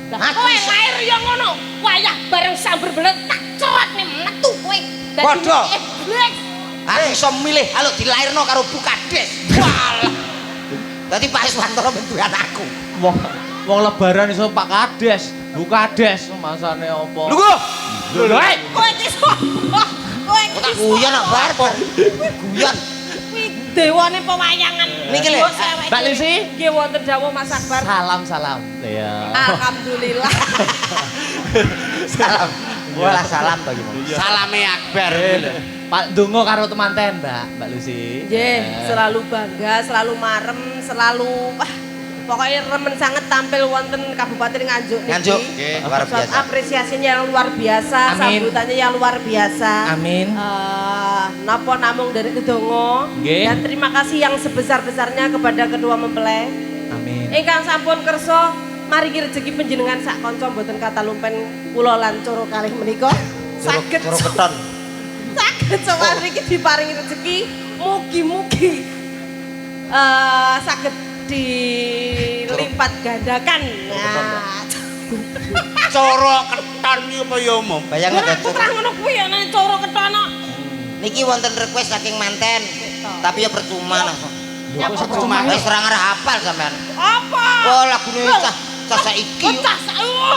Speaker 5: Lah kowe lair ya ngono. Wayah bareng sambar belet tak cerot nih metu kowe.
Speaker 2: Padha.
Speaker 5: Iblis.
Speaker 2: Aku iso milih aluk dilairno karo Bukades. Walah. Dadi Pak Iswantoro bentuke anakku.
Speaker 1: Wong lebaran iso Pak Kades, Bu Kades masane apa?
Speaker 2: Lho.
Speaker 1: Lho,
Speaker 5: Kowe iki kowe iki
Speaker 2: Tak guyon kok bar kok. Guyon.
Speaker 5: kuwi dewane pewayangan.
Speaker 2: Niki lho,
Speaker 1: Mbak Lisi.
Speaker 5: Nggih wonten dawuh Mas Akbar.
Speaker 1: Salam. Ya.
Speaker 5: Alhamdulillah.
Speaker 2: Salam. Walah salam to iki. Salame Akbar.
Speaker 1: Pak Dungo karo temanten, Mbak Lucy.
Speaker 5: Nggih, selalu bangga, selalu marem, selalu pokoknya remen sangat tampil wonten Kabupaten Nganjuk niki.
Speaker 2: Nganjuk, nggih, luar biasa.
Speaker 5: Apresiasinya yang luar biasa,
Speaker 1: Amin.
Speaker 5: sambutannya yang luar biasa.
Speaker 1: Amin.
Speaker 5: Napa namung dari Kedongo.
Speaker 1: Nggih.
Speaker 5: Dan terima kasih yang sebesar-besarnya kepada kedua mempelai.
Speaker 1: Amin.
Speaker 5: Ingkang sampun kersa maringi rezeki panjenengan sak kanca mboten kata lumpen kula lan coro kalih menika. Saged
Speaker 2: Coro keton.
Speaker 5: saged sowan iki diparingi rezeki mugi-mugi saged dilipat gandakan. Nah,
Speaker 2: Coro keton iki apa ya umum? Bayang
Speaker 5: ora putra ngono kuwi ya nek cara ketono.
Speaker 2: Niki wonten request saking manten. Tapi ya percuma langsung.
Speaker 5: Ya
Speaker 1: kok
Speaker 2: Percuma wis ora ngarep hafal sampean.
Speaker 5: apa?
Speaker 2: Oh, lagune cah saiki.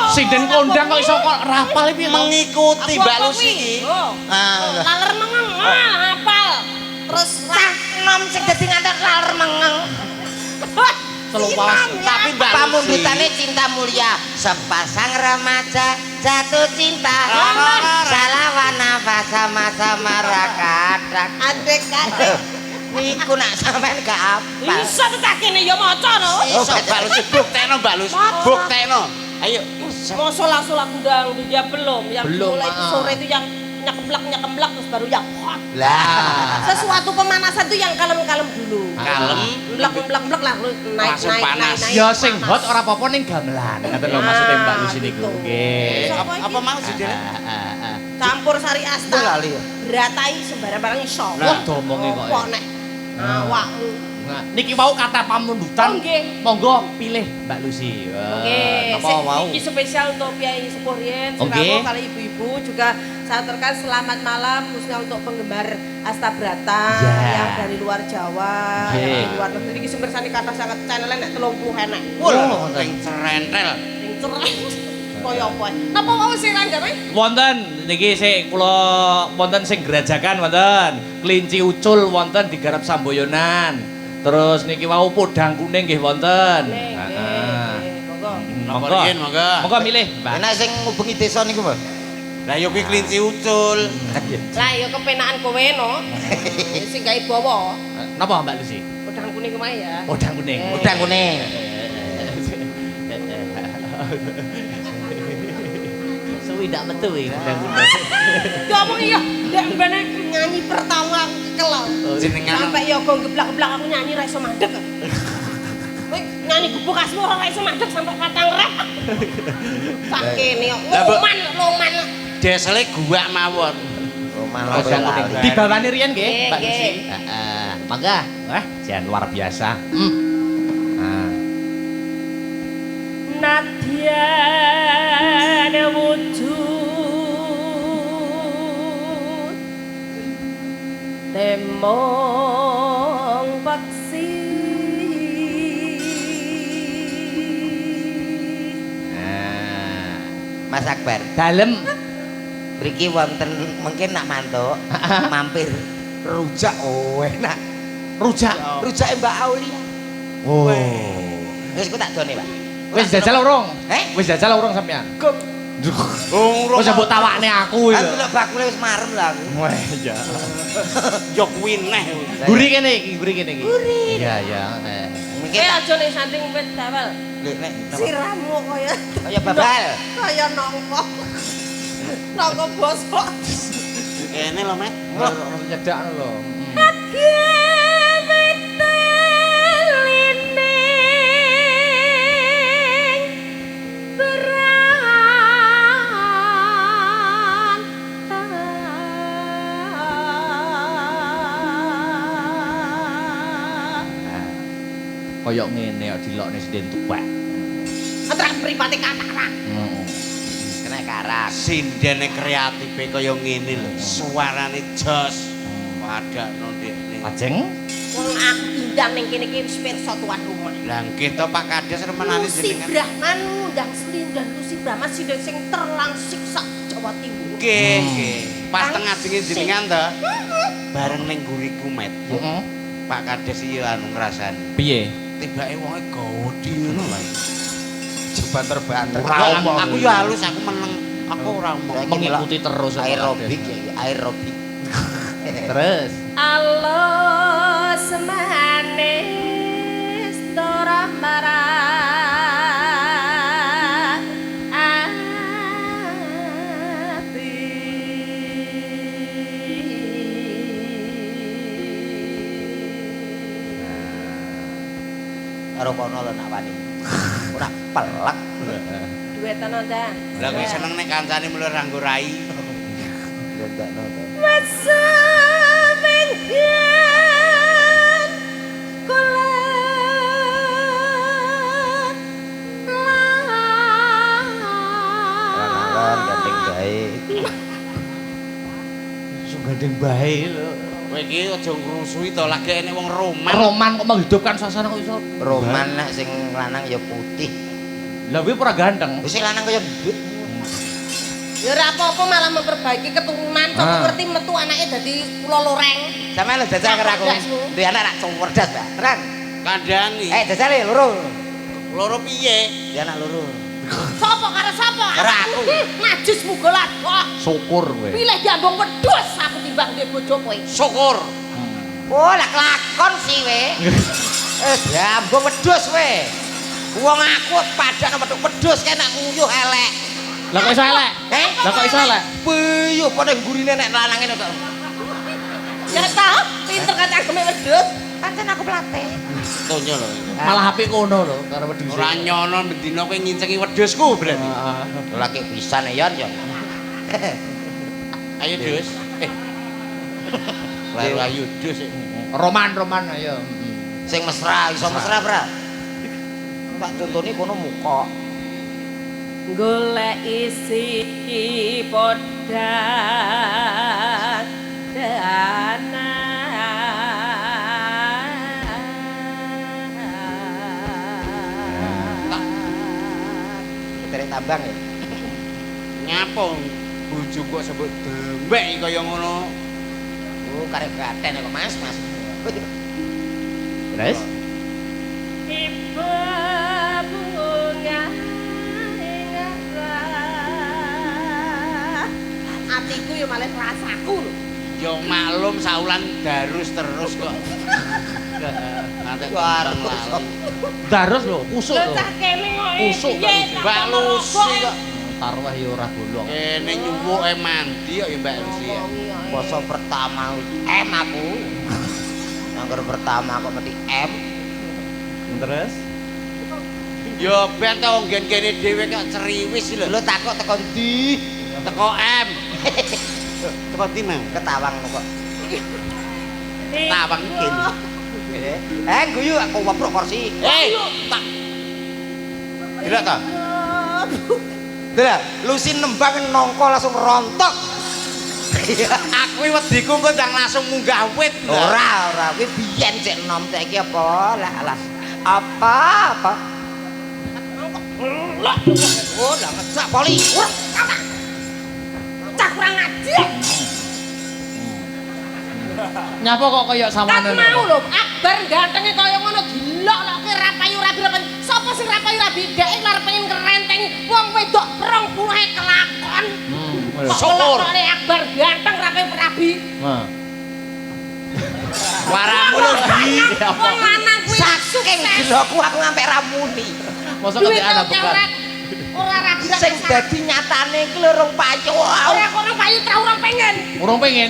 Speaker 1: Sinden kondang kok iso kok rapal piye to?
Speaker 2: Mengikuti Mbak Lucy iki.
Speaker 5: Laler mengeng hafal. Terus
Speaker 3: Cah nom sing dadi ngantek laler mengeng.
Speaker 1: Seluas.
Speaker 2: Tapi Mbak Lucy
Speaker 3: Pamundutane cinta mulia, sepasang remaja jatuh cinta. Salawa nafas sama-sama rakadak.
Speaker 5: adek-adek
Speaker 3: Niku nak sampean gak apa.
Speaker 5: iso tetak kene ya maca no.
Speaker 2: Oh, Mbak Lucy buktekno Mbak Lucy. Buktekno. Ayo.
Speaker 5: Masa langsung undang dia belum. Yang
Speaker 1: Belum,
Speaker 5: mulai itu sore itu yang nyekemblak terus baru yang hot.
Speaker 2: Lah.
Speaker 5: Sesuatu pemanasan tuh yang kalem-kalem dulu.
Speaker 2: Kalem.
Speaker 5: Blak lalu naik
Speaker 2: Langsung panas.
Speaker 1: Ya sing hot ora apa-apa ning gamelan. Ngoten lho maksudnya Mbak Lucy niku.
Speaker 5: gitu.
Speaker 1: Nggih.
Speaker 2: Apa mau sih dia?
Speaker 5: Campur sari asta.
Speaker 2: Gua lali ya.
Speaker 5: Beratai sembarang barang iso.
Speaker 1: Wah, domonge kok.
Speaker 5: Apa nek awakmu.
Speaker 1: Nah, niki mau kata pamundutan.
Speaker 5: Oh, nggih.
Speaker 1: Monggo pilih Mbak Lucy.
Speaker 5: Oke,
Speaker 1: Apa mau?
Speaker 5: ini spesial untuk Piai Sepuh Rien,
Speaker 1: Oke.
Speaker 5: Sirawo, kali ibu-ibu juga saya aturkan selamat malam khususnya untuk penggemar Asta Brata
Speaker 1: Ya.
Speaker 5: yang dari luar Jawa,
Speaker 1: Oke.
Speaker 5: yang dari luar negeri. Ini sumber sani kata sangat channelnya nek 30 enak.
Speaker 2: Wah, sing cerentel.
Speaker 5: Sing cerai. Kaya apa? Napa mau sing randame?
Speaker 1: Wonten niki sik kula wonten sing gerajakan wonten. Kelinci ucul wonten digarap samboyonan. Terus niki wau podang kuning nggih wonten.
Speaker 5: Monggo.
Speaker 1: Monggo. Monggo milih, Mbak.
Speaker 2: Enak sing ngubengi desa niku, Mbak. Lah yo kuwi kelinci ucul.
Speaker 5: Lah ya kepenakan kowe no. Sing gawe bawa.
Speaker 1: Napa Mbak Lucy?
Speaker 5: Podang kuning kemae ya.
Speaker 1: Podang kuning.
Speaker 2: Udang kuning.
Speaker 1: Suwi ndak metu iki podang kuning.
Speaker 5: Ngomong iya, nek mbene nyanyi pertama kelon.
Speaker 2: Jenengan
Speaker 5: Sampai ya go geblak-geblak aku nyanyi ra iso mandeg. Kowe nyanyi gebuk asmu ora iso mandeg sampai patang rep. Sak kene kok loman.
Speaker 2: desele gua mawon.
Speaker 1: Podang kuning. Dibawani riyen nggih,
Speaker 5: Nggih,
Speaker 1: Mbak Lucy.
Speaker 5: nggih.
Speaker 1: Heeh. Mangga. Wah, jan luar biasa.
Speaker 5: Nadia wujud temong paksi
Speaker 2: Mas Akbar,
Speaker 1: Dalem.
Speaker 2: mriki wonten mungkin nak mantuk mampir rujak enak.
Speaker 1: Rujak.
Speaker 2: Rujake Mbak Aulia.
Speaker 1: Oh.
Speaker 2: Wis ku tak done, Pak.
Speaker 1: Wis jajal urung?
Speaker 2: Eh?
Speaker 1: Wis jajal urung sampean?
Speaker 2: Urung.
Speaker 1: Wis mbok tawakne aku
Speaker 2: Aku
Speaker 1: iki.
Speaker 2: lek bakule wis marem lah aku.
Speaker 1: Wah, iya.
Speaker 2: Yo kuwi neh.
Speaker 1: Guri kene iki, guri kene iki. Iya, iya.
Speaker 2: Mungkin
Speaker 5: Kowe aja ning sanding wit dawel.
Speaker 2: nek
Speaker 5: Siramu kaya
Speaker 2: kaya babal.
Speaker 5: kaya nongko. Nongko bosok.
Speaker 2: Kene lho, Met.
Speaker 1: Nyedak lho. Koyok ngene kok dilokne sinden tuwek.
Speaker 5: Antrak mripate katarak.
Speaker 3: Kena karak.
Speaker 2: Sindene kreatife kaya ngene lho. Suarane jos. Padakno ndekne.
Speaker 1: Lajeng
Speaker 5: Wong aku diundang ning kene iki wis pirsa tuan rumah.
Speaker 2: Lah nggih to Pak Kades remenane
Speaker 5: Lucy
Speaker 2: jenengan.
Speaker 5: Brahman ngundang Slindan Lucy Brahman sing terlangsik sak Jawa Timur.
Speaker 2: Nggih, nggih. Pas
Speaker 5: Kang
Speaker 2: tengah dingin jenengan to. Bareng ning guri kumet. Pak Kades iki anu ngrasani.
Speaker 1: piye?
Speaker 2: Tibake wonge gawedi ngono lho.
Speaker 4: Coba terbanter.
Speaker 2: Aku yo halus, aku meneng. Aku ora omong.
Speaker 1: Mengikuti terus
Speaker 3: Aerobik ya, aerobik.
Speaker 1: Terus
Speaker 5: Alo semanis tora marah ati
Speaker 3: Karo kono lho nak wani. Ora pelek.
Speaker 5: duetan ndang
Speaker 2: Lah kowe seneng nek kancane mulih ranggo rai.
Speaker 3: Ndakno to.
Speaker 5: masa minggian kula
Speaker 3: Lanang gandeng bae.
Speaker 1: sing gandeng bae lho.
Speaker 2: Kowe iki aja ngrusui to lagi enek wong roman.
Speaker 1: Roman kok menghidupkan suasana kok iso.
Speaker 3: Roman nek sing lanang ya putih.
Speaker 1: Lah kuwi ora ganteng.
Speaker 3: Wis sing lanang kaya ndut.
Speaker 5: ya ora apa-apa malah memperbaiki keturunan coba ngerti metu anake dadi kula loreng
Speaker 3: Sampe lho jajal karo aku.
Speaker 5: Cerdasmu.
Speaker 3: Duwe anak nak cerdas, Mbak. Terang.
Speaker 2: Kandhani.
Speaker 3: Jajal loro.
Speaker 2: Loro piye?
Speaker 3: Dia anak loro.
Speaker 5: sapa karo sapa
Speaker 3: Karo aku.
Speaker 5: najis muga ladoh
Speaker 1: Syukur kowe.
Speaker 5: pilih diambung wedhus aku timbang duwe bojo kowe
Speaker 2: Syukur.
Speaker 3: Oh, lah kelakon sih we. Diambung wedhus we. Wong aku padha metu wedhus kena nguyuh elek.
Speaker 1: Lah kok iso elek? Lah kok iso elek?
Speaker 3: Piye padha gurine nek lanang ngene kok.
Speaker 5: ya ta pinter kan ageme wedhus
Speaker 3: Pancen aku pelatih.
Speaker 2: Tonyo lho.
Speaker 1: Malah apik ngono lho karo wedhus.
Speaker 2: Ora nyono bendina kowe ngincengi wedhusku berarti.
Speaker 3: Laki pisan ya Yon.
Speaker 2: Ayo Dus. Ayo Dus.
Speaker 1: Roman ayo.
Speaker 3: Sing mesra, iso mesra, Bra. Tak contone kono muka.
Speaker 5: golek isi podang dana
Speaker 3: Terek tambang ya.
Speaker 2: Nyapa bojo kok sebut dembek kaya ngono.
Speaker 3: Oh, karep gaten kok Mas.
Speaker 1: Terus?
Speaker 5: ibu bunga atiku ya malah rasaku lho
Speaker 2: Ya maklum saulan darus terus kok. Nanti bareng lali.
Speaker 1: Darus lho, kusuk
Speaker 5: lho
Speaker 1: lho.
Speaker 5: cah kene kok
Speaker 1: Kusuk
Speaker 5: piye
Speaker 1: kok.
Speaker 2: Mbak Lucy kok.
Speaker 1: Taruh ya ora bolong.
Speaker 2: Kene nyuwuke mandi kok ya Mbak Lucy ya.
Speaker 3: Poso pertama M aku. Angger pertama kok mesti M.
Speaker 1: Terus?
Speaker 2: Ya ben to nggen kene dhewe kok ceriwis lho.
Speaker 3: Lho takok teko ndi?
Speaker 2: Teko M. Teko ndi Mang?
Speaker 3: Ketawang kok.
Speaker 2: Tawang kene.
Speaker 3: Guyu aku weprok kursi.
Speaker 2: Tak. Tidak ta?
Speaker 3: Lah, Lucy nembang nongko langsung rontok.
Speaker 2: Aku wediku kok ndang langsung munggah wit.
Speaker 3: Ora, kuwi biyen cek nom saiki apa? Lah alas. Apa? Oh, lah ngecak poli.
Speaker 5: cah kurang ajar
Speaker 1: Nyapa kok kaya
Speaker 5: kan
Speaker 1: samane
Speaker 5: mau lho Akbar gantenge kaya ngono dilok-lokke rapayu rabi rapi sapa sing rapayu rabi dhek lar pengen kerentengi wong wedok 20 kelakon
Speaker 2: Syukur.
Speaker 5: Kok Akbar ganteng rapi rabi
Speaker 1: Nah.
Speaker 2: Waramu lho ndi?
Speaker 5: wong lanang kuwi
Speaker 3: Saking gelokku aku ngampe ramuni.
Speaker 1: Mosok kate anak bukan.
Speaker 5: ora rabi
Speaker 3: Sing dadi nyatane iki lho rong payu.
Speaker 5: ora kono payu tra ora pengen
Speaker 1: Urung pengen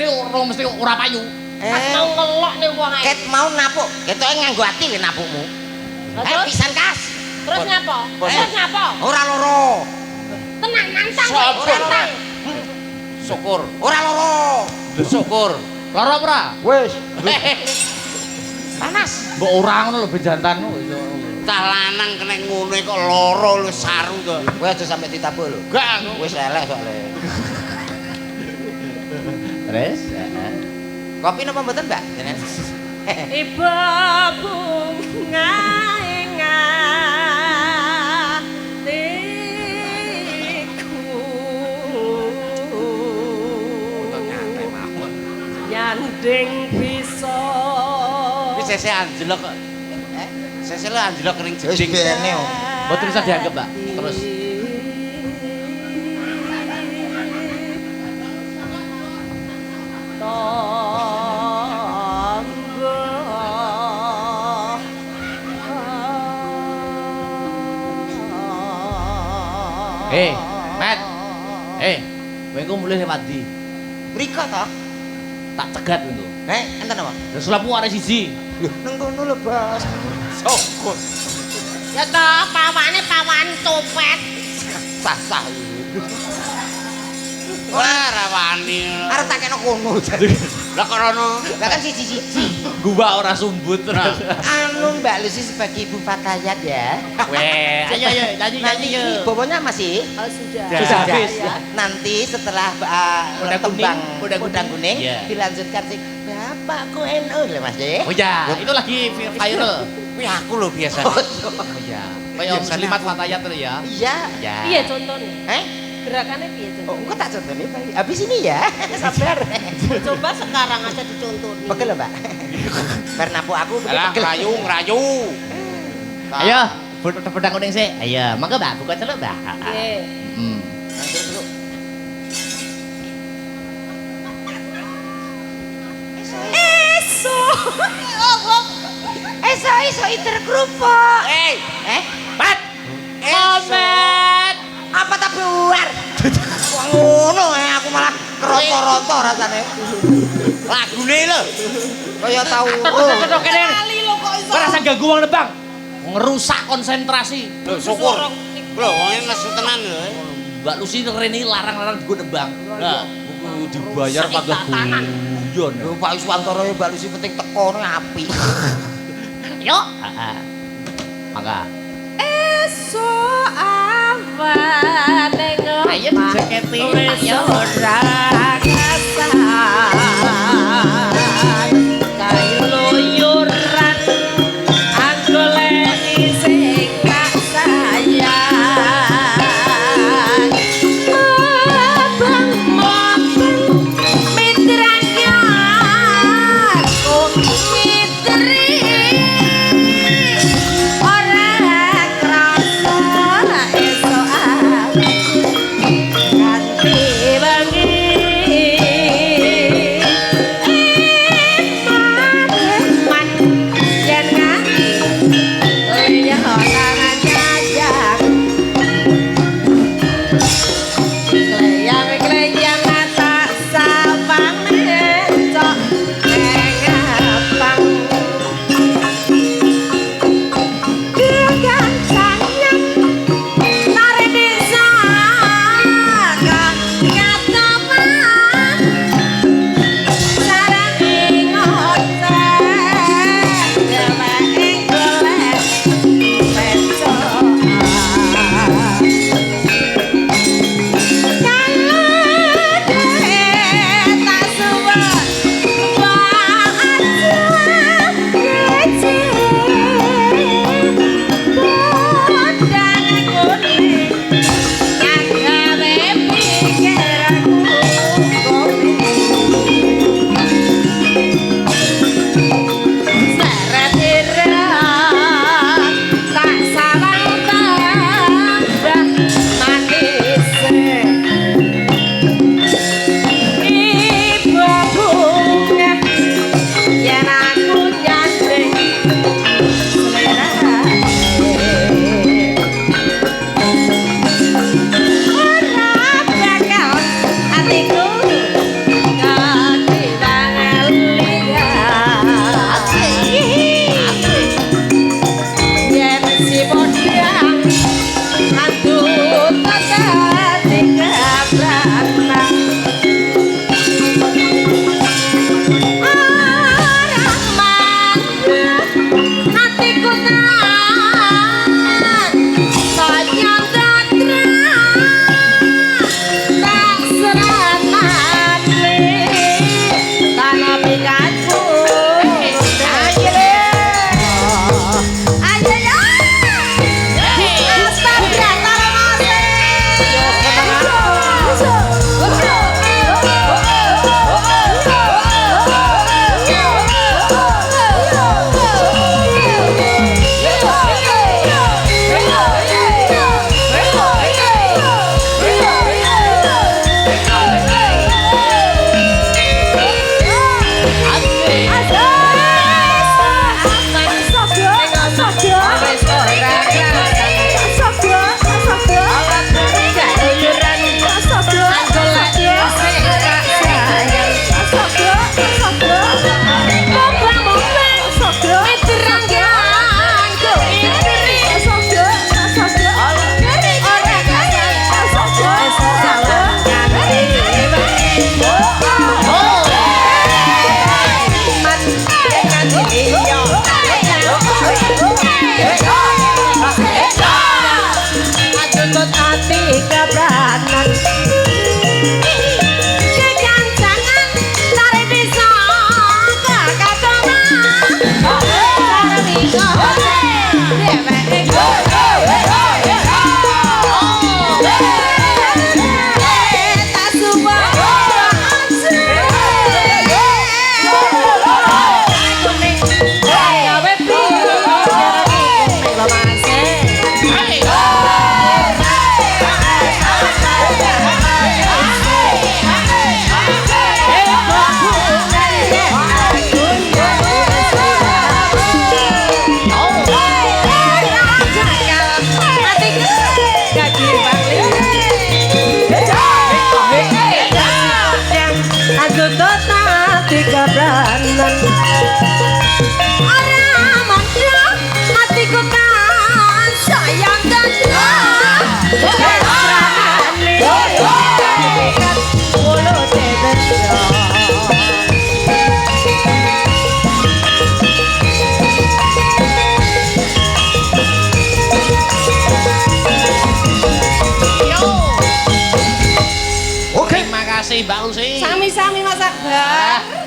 Speaker 1: urung mesti ora payu.
Speaker 5: pas mau ngelok ning wong ae
Speaker 3: Ket mau napuk, ketoke nganggo ati lho napukmu.
Speaker 5: Terus?
Speaker 3: Pisan kas.
Speaker 5: terus nyapa terus nyapa
Speaker 3: Ora loro.
Speaker 5: tenang nantang
Speaker 2: Sopo?
Speaker 5: kowe nantang
Speaker 2: Syukur.
Speaker 3: Ora loro.
Speaker 2: Syukur.
Speaker 1: Lara ora?
Speaker 3: Wis. Panas.
Speaker 1: Mbok ora ngono lho bejantan iso.
Speaker 2: cah lanang kena ngono kok lara lu saru kok.
Speaker 3: Kowe aja sampe ditabuh lho.
Speaker 2: Gak
Speaker 3: Wis elek soalnya.
Speaker 1: Terus?
Speaker 3: Kopi napa mboten, Mbak? Jenen.
Speaker 5: Ibu bunga ngatiku nyanding bisa
Speaker 2: iki sese anjlok kok. Sese lu anjlok ning
Speaker 3: Wis
Speaker 2: jeding.
Speaker 3: bene yo.
Speaker 1: Mboten bisa dianggap, Mbak. Terus. Met. Kowe engko mulih lewat ndi?
Speaker 3: Mriko to?
Speaker 1: Tak cegat engko.
Speaker 3: Enten apa?
Speaker 1: Terus sulapmu arek siji.
Speaker 3: Nang kono lho, Bos.
Speaker 2: Sokot.
Speaker 5: ya toh pawan copet
Speaker 3: Sah-sah.
Speaker 2: Ora rawani.
Speaker 3: Arep tak kena kono.
Speaker 2: Lah kok rono.
Speaker 3: Lah kan siji-siji.
Speaker 1: Gua ora sumbut.
Speaker 3: Anu Mbak Lucy sebagai ibu Fatayat ya.
Speaker 1: Weh, ayo nyanyi yuk.
Speaker 3: Bobonya masih?
Speaker 5: oh sudah
Speaker 1: Sudah habis.
Speaker 5: ya.
Speaker 3: Nanti setelah
Speaker 1: Kuda kuning,
Speaker 3: tembang
Speaker 1: kuda
Speaker 3: kuda kuning
Speaker 1: Iya.
Speaker 3: dilanjutkan sih Bapakku NU lho Mas ya.
Speaker 1: Oh ya, itu lagi viral.
Speaker 2: Kuwi aku lho biasa.
Speaker 3: Oh,
Speaker 1: Oh ya. Kayak Om
Speaker 2: Biasanya
Speaker 1: Slimat
Speaker 2: aku-
Speaker 1: Fatayat tuh ya.
Speaker 3: iya.
Speaker 1: Ya.
Speaker 5: Piye contohnya? Gerakannya piye
Speaker 3: Oh,
Speaker 5: contohnya?
Speaker 3: engko tak contohnya Pak. Habis ini ya. Sabar.
Speaker 5: Coba sekarang aja dicontohin.
Speaker 3: Pegel lho, Mbak. Karena aku
Speaker 2: Alah
Speaker 3: pegel.
Speaker 2: rayu.
Speaker 1: Ayo, pedang kuning sih. Ayo, mangga Mbak, buka celuk Mbak.
Speaker 5: Nggih.
Speaker 1: Hmm.
Speaker 3: Eso iter kerupuk.
Speaker 2: Pat.
Speaker 1: Komet.
Speaker 3: Apa tak buar? Wah ngono aku malah keronto-ronto rasane.
Speaker 2: Lagune lho.
Speaker 3: Kaya tau.
Speaker 1: Cocok kene.
Speaker 5: Kali lo kok iso.
Speaker 1: Ora usah ganggu wong nebang. Ngerusak konsentrasi.
Speaker 2: Lho syukur. Lho wong nesu tenan lho.
Speaker 1: Mbak Lucy rene larang-larang digo nebang. Lah, buku dibayar kagak guyon.
Speaker 3: Lho Pak Iswantoro ya Mbak Lucy penting tekone apik.
Speaker 1: Yo. Heeh. Mangga.
Speaker 5: Esuk awan ning
Speaker 1: Ayo dijaketi.
Speaker 5: wis
Speaker 1: Ayo.
Speaker 5: ora kasan kailuyuran anggoleni sing tak sayang mabang-mabang mitranya kok mitri ora krasa esuk aku ganti wengi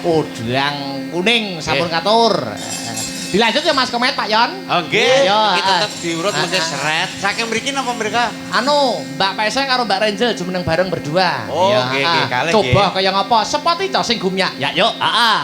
Speaker 1: udang kuning sampun katur. Dilanjut ya Mas Komet Pak Yon.
Speaker 2: Oh nggih,
Speaker 1: Ayo,
Speaker 2: iki tetep diurut mesti seret. Saking mriki napa mereka?
Speaker 1: Anu, Mbak Peseng karo Mbak Renjel jumeneng bareng berdua.
Speaker 2: Oh,
Speaker 1: Iya,
Speaker 2: nggih, kalih,
Speaker 1: coba kaya ngapa? Sepati to sing gumyak. Ya yuk, heeh.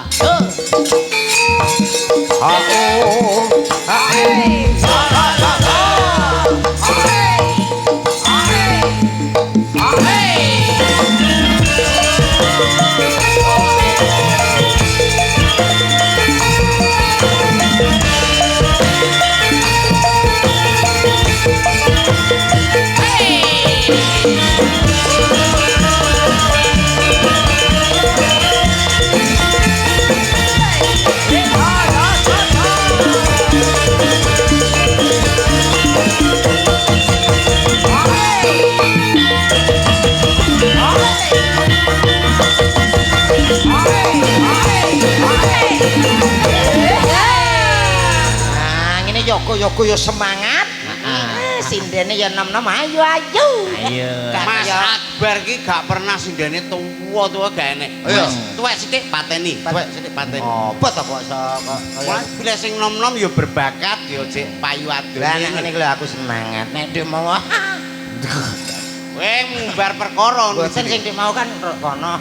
Speaker 3: Nah, ngene Yoko yo semangat. Sindene ya nom-nom ayo ayo.
Speaker 1: Ayo.
Speaker 2: Mas Akbar ki gak pernah sindene tuwa-tuwa gak enek.
Speaker 4: Ayo.
Speaker 2: Tuwek sithik pateni. Tuwek sithik pateni.
Speaker 4: Apa to kok
Speaker 2: Wah, bila sing nom-nom ya berbakat ya cek payu adol.
Speaker 3: Lah nek ngene lho aku semangat. Nek dhek mau
Speaker 2: Kowe ngumbar perkara
Speaker 3: boten sing dhek mau kan kono.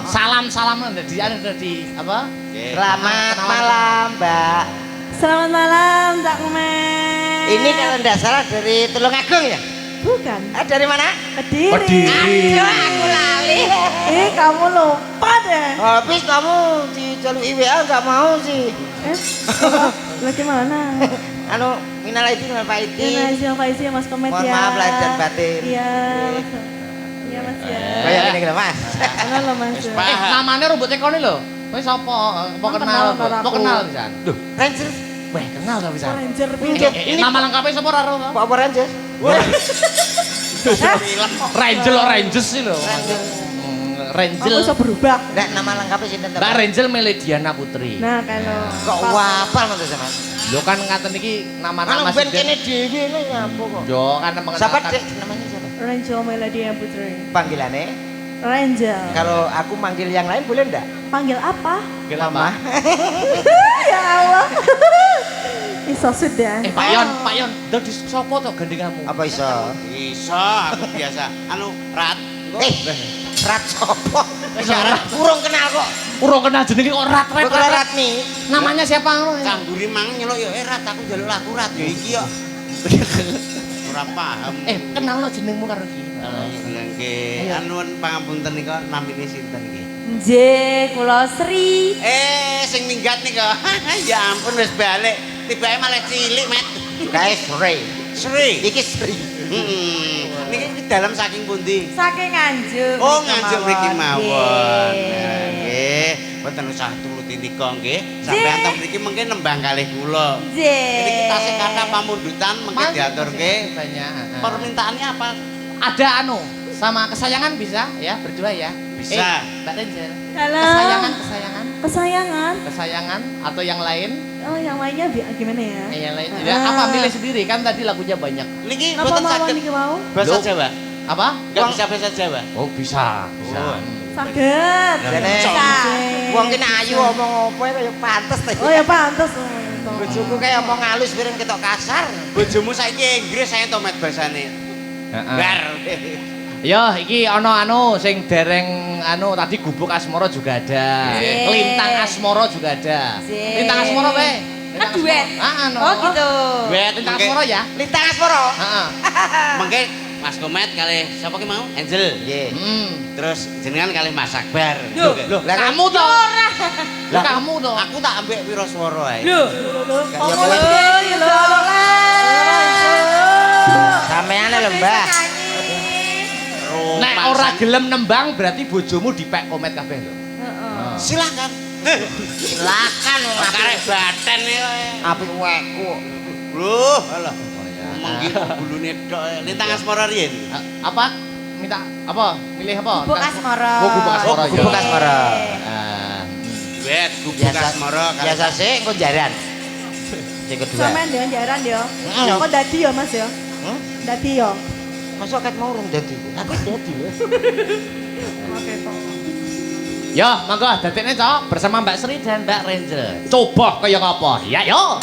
Speaker 1: Salam-salam di apa?
Speaker 3: Selamat malam, Mbak.
Speaker 5: Selamat malam, Cak Kumet.
Speaker 3: Ini kalau tidak salah dari Tulungagung ya?
Speaker 5: Bukan.
Speaker 3: Dari mana?
Speaker 5: Kediri.
Speaker 3: Aduh, aku lali.
Speaker 5: Kamu lupa deh.
Speaker 3: Habis kamu dijaluk IWA nggak mau sih.
Speaker 5: Lagi mana?
Speaker 3: Anu, minal aidin wal faizin.
Speaker 5: Iya, siapa isi Mas Komet ya?
Speaker 3: Mohon maaf lahir dan batin.
Speaker 5: Iya. Iya, Mas ya.
Speaker 3: Kayak gini gitu, Mas.
Speaker 5: Halo loh, Mas.
Speaker 1: Namanya rumput ekone lho. Kowe sapa? Mau kenal, mau kenal pisan. Duh,
Speaker 3: Ranger.
Speaker 1: weh kenal ta pisan.
Speaker 5: Ranger
Speaker 1: Nama lengkapnya sapa ora ro?
Speaker 3: Apa Ranger?
Speaker 1: Rangel kok Ranges sih lho.
Speaker 3: Ranger.
Speaker 1: Rangel.
Speaker 5: Aku bisa berubah.
Speaker 3: Nek nama lengkapnya sinten to?
Speaker 1: Mbak Rangel Melediana Putri.
Speaker 5: Nah, kalau
Speaker 3: Kok wapal men to, Mas?
Speaker 1: Lho kan ngaten iki nama-nama
Speaker 3: Anu ben kene dhewe lho ya apa kok?
Speaker 1: Yo kan mengenalkan.
Speaker 3: Siapa Dek? Namanya siapa?
Speaker 5: Ranger Melodia Putri.
Speaker 3: Panggilannya?
Speaker 5: Ranger.
Speaker 3: Kalau aku manggil yang lain boleh enggak?
Speaker 5: Panggil apa?
Speaker 1: Gil apa?
Speaker 5: Ya Allah. Iso sudah.
Speaker 1: Pak Yon, dadi sapa to gandenganmu?
Speaker 3: Apa iso?
Speaker 2: Iso, aku biasa. Anu, Rat.
Speaker 3: Rat sopo?
Speaker 1: Rat.
Speaker 3: Kurang kenal kok.
Speaker 1: Urung kenal jenenge kok Rat.
Speaker 3: Kok Rat nih?
Speaker 1: Namanya siapa ngono?
Speaker 2: Cangguri mang nyeluk ya Rat, aku njaluk lagu Rat ya iki yo. Ora paham.
Speaker 1: Kenal lo jenengmu karo iki.
Speaker 2: Nggih, anuwun pangapunten nika namine sinten iki?
Speaker 5: Nggih, kula Sri.
Speaker 2: Sing minggat nika. Ya ampun wis balik. Tibake malah cilik, Met.
Speaker 3: Kae Sri.
Speaker 2: Sri.
Speaker 3: Iki Sri.
Speaker 2: Niki dalam saking pundi?
Speaker 5: Saking Nganjuk.
Speaker 2: Oh, Nganjuk mriki mawon. Nggih, mboten usah turuti nika nggih. Sampeyan teng mriki mengke nembang kalih kula. Ini kita sing kata pamundutan mengke diaturke.
Speaker 1: Banyak.
Speaker 2: Permintaannya apa?
Speaker 1: Ada sama kesayangan bisa ya berdua ya.
Speaker 2: Bisa.
Speaker 1: Mbak Renjel.
Speaker 5: Halo.
Speaker 1: Kesayangan atau yang lain?
Speaker 5: Oh, yang lainnya gimana ya?
Speaker 1: Yang lain. Ya, apa milih sendiri kan tadi lagunya banyak.
Speaker 2: Niki
Speaker 5: Apa
Speaker 2: mboten
Speaker 5: mau
Speaker 2: saged
Speaker 5: niki mau?
Speaker 2: bahasa Jawa.
Speaker 1: Apa?
Speaker 2: Enggak bisa bahasa Jawa.
Speaker 1: Oh, bisa.
Speaker 2: Oh.
Speaker 5: Saged.
Speaker 3: Dene wong ki nek ayu omong apa kaya pantes ta.
Speaker 5: Oh ya pantes.
Speaker 3: Bojoku kaya omong halus bareng ketok kasar.
Speaker 2: Bojomu saiki Inggris saya tomat basane. Bar.
Speaker 1: Ya, iki ana sing dereng tadi gubuk asmara juga ada.
Speaker 5: Iya.
Speaker 1: Lintang asmara juga ada.
Speaker 5: Iya.
Speaker 1: Lintang asmara wae.
Speaker 5: Kan duet. Oh gitu.
Speaker 2: Duet
Speaker 1: Lintang
Speaker 2: mengke-
Speaker 1: asmara ya.
Speaker 3: Lintang Asporo.
Speaker 1: Heeh.
Speaker 2: Mengke Mas Komet kalih sapa ki mau? Angel.
Speaker 3: Nggih.
Speaker 2: Terus jenengan kalih Mas Akbar.
Speaker 1: Loh, kamu toh. Lah kamu toh.
Speaker 2: Aku tak ambek pira swara ae.
Speaker 5: Loh.
Speaker 3: Sampeyan lho, Mbah.
Speaker 1: Nek ora gelem nembang berarti bojomu dipek Komet kabeh lho.
Speaker 2: Silakan.
Speaker 3: Silakan
Speaker 2: Karek baten iki.
Speaker 3: apik weku.
Speaker 2: Loh, alah. Ngomong ki bulune tok. Lintang asmara riyen.
Speaker 1: Apa? Minta apa? Milih apa?
Speaker 5: Gubuk asmara.
Speaker 1: Oh, gubuk asmara. ya.
Speaker 3: Gubuk asmara.
Speaker 2: Duet gubuk
Speaker 3: Biasa
Speaker 2: asmara kalih
Speaker 3: biasa sih engko jaran. Sing kedua.
Speaker 5: Sampean dengan jaran yo.
Speaker 3: Heeh.
Speaker 5: Kok dadi yo Mas yo? Dadi yo.
Speaker 3: Masa ket mau urung dadi. Aku dadi lho.
Speaker 5: Oke kok.
Speaker 1: Yo, monggo dadekne, Cok, bersama Mbak Sri dan Mbak Renje. Coba kaya ngapa? Ya, yo.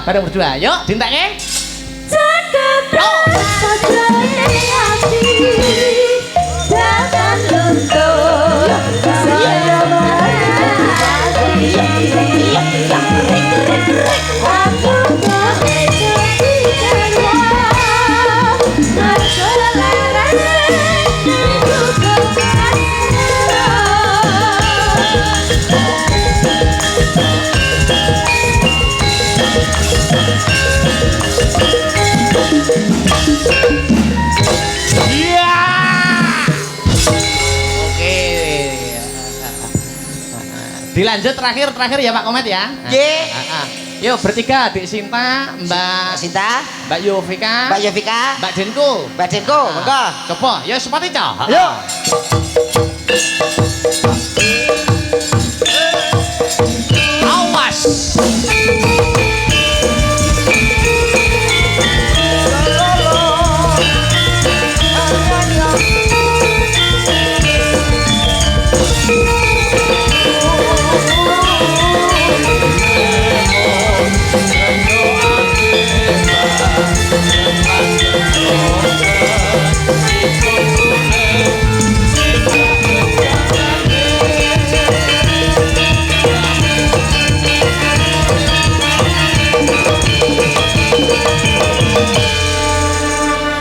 Speaker 1: bareng berdua. Yuk, dintaknya.
Speaker 6: Thank you.
Speaker 1: Dilanjut terakhir ya Pak Komet ya.
Speaker 3: Nggih.
Speaker 1: Yuk bertiga, Dik Sinta, Mbak
Speaker 3: Sinta,
Speaker 1: Mbak Yovika,
Speaker 3: Mbak Yovika,
Speaker 1: Mbak Denko.
Speaker 3: Mbak Denko, monggo.
Speaker 1: Coba, ya sepati cah.
Speaker 3: Ayo.
Speaker 1: Awas.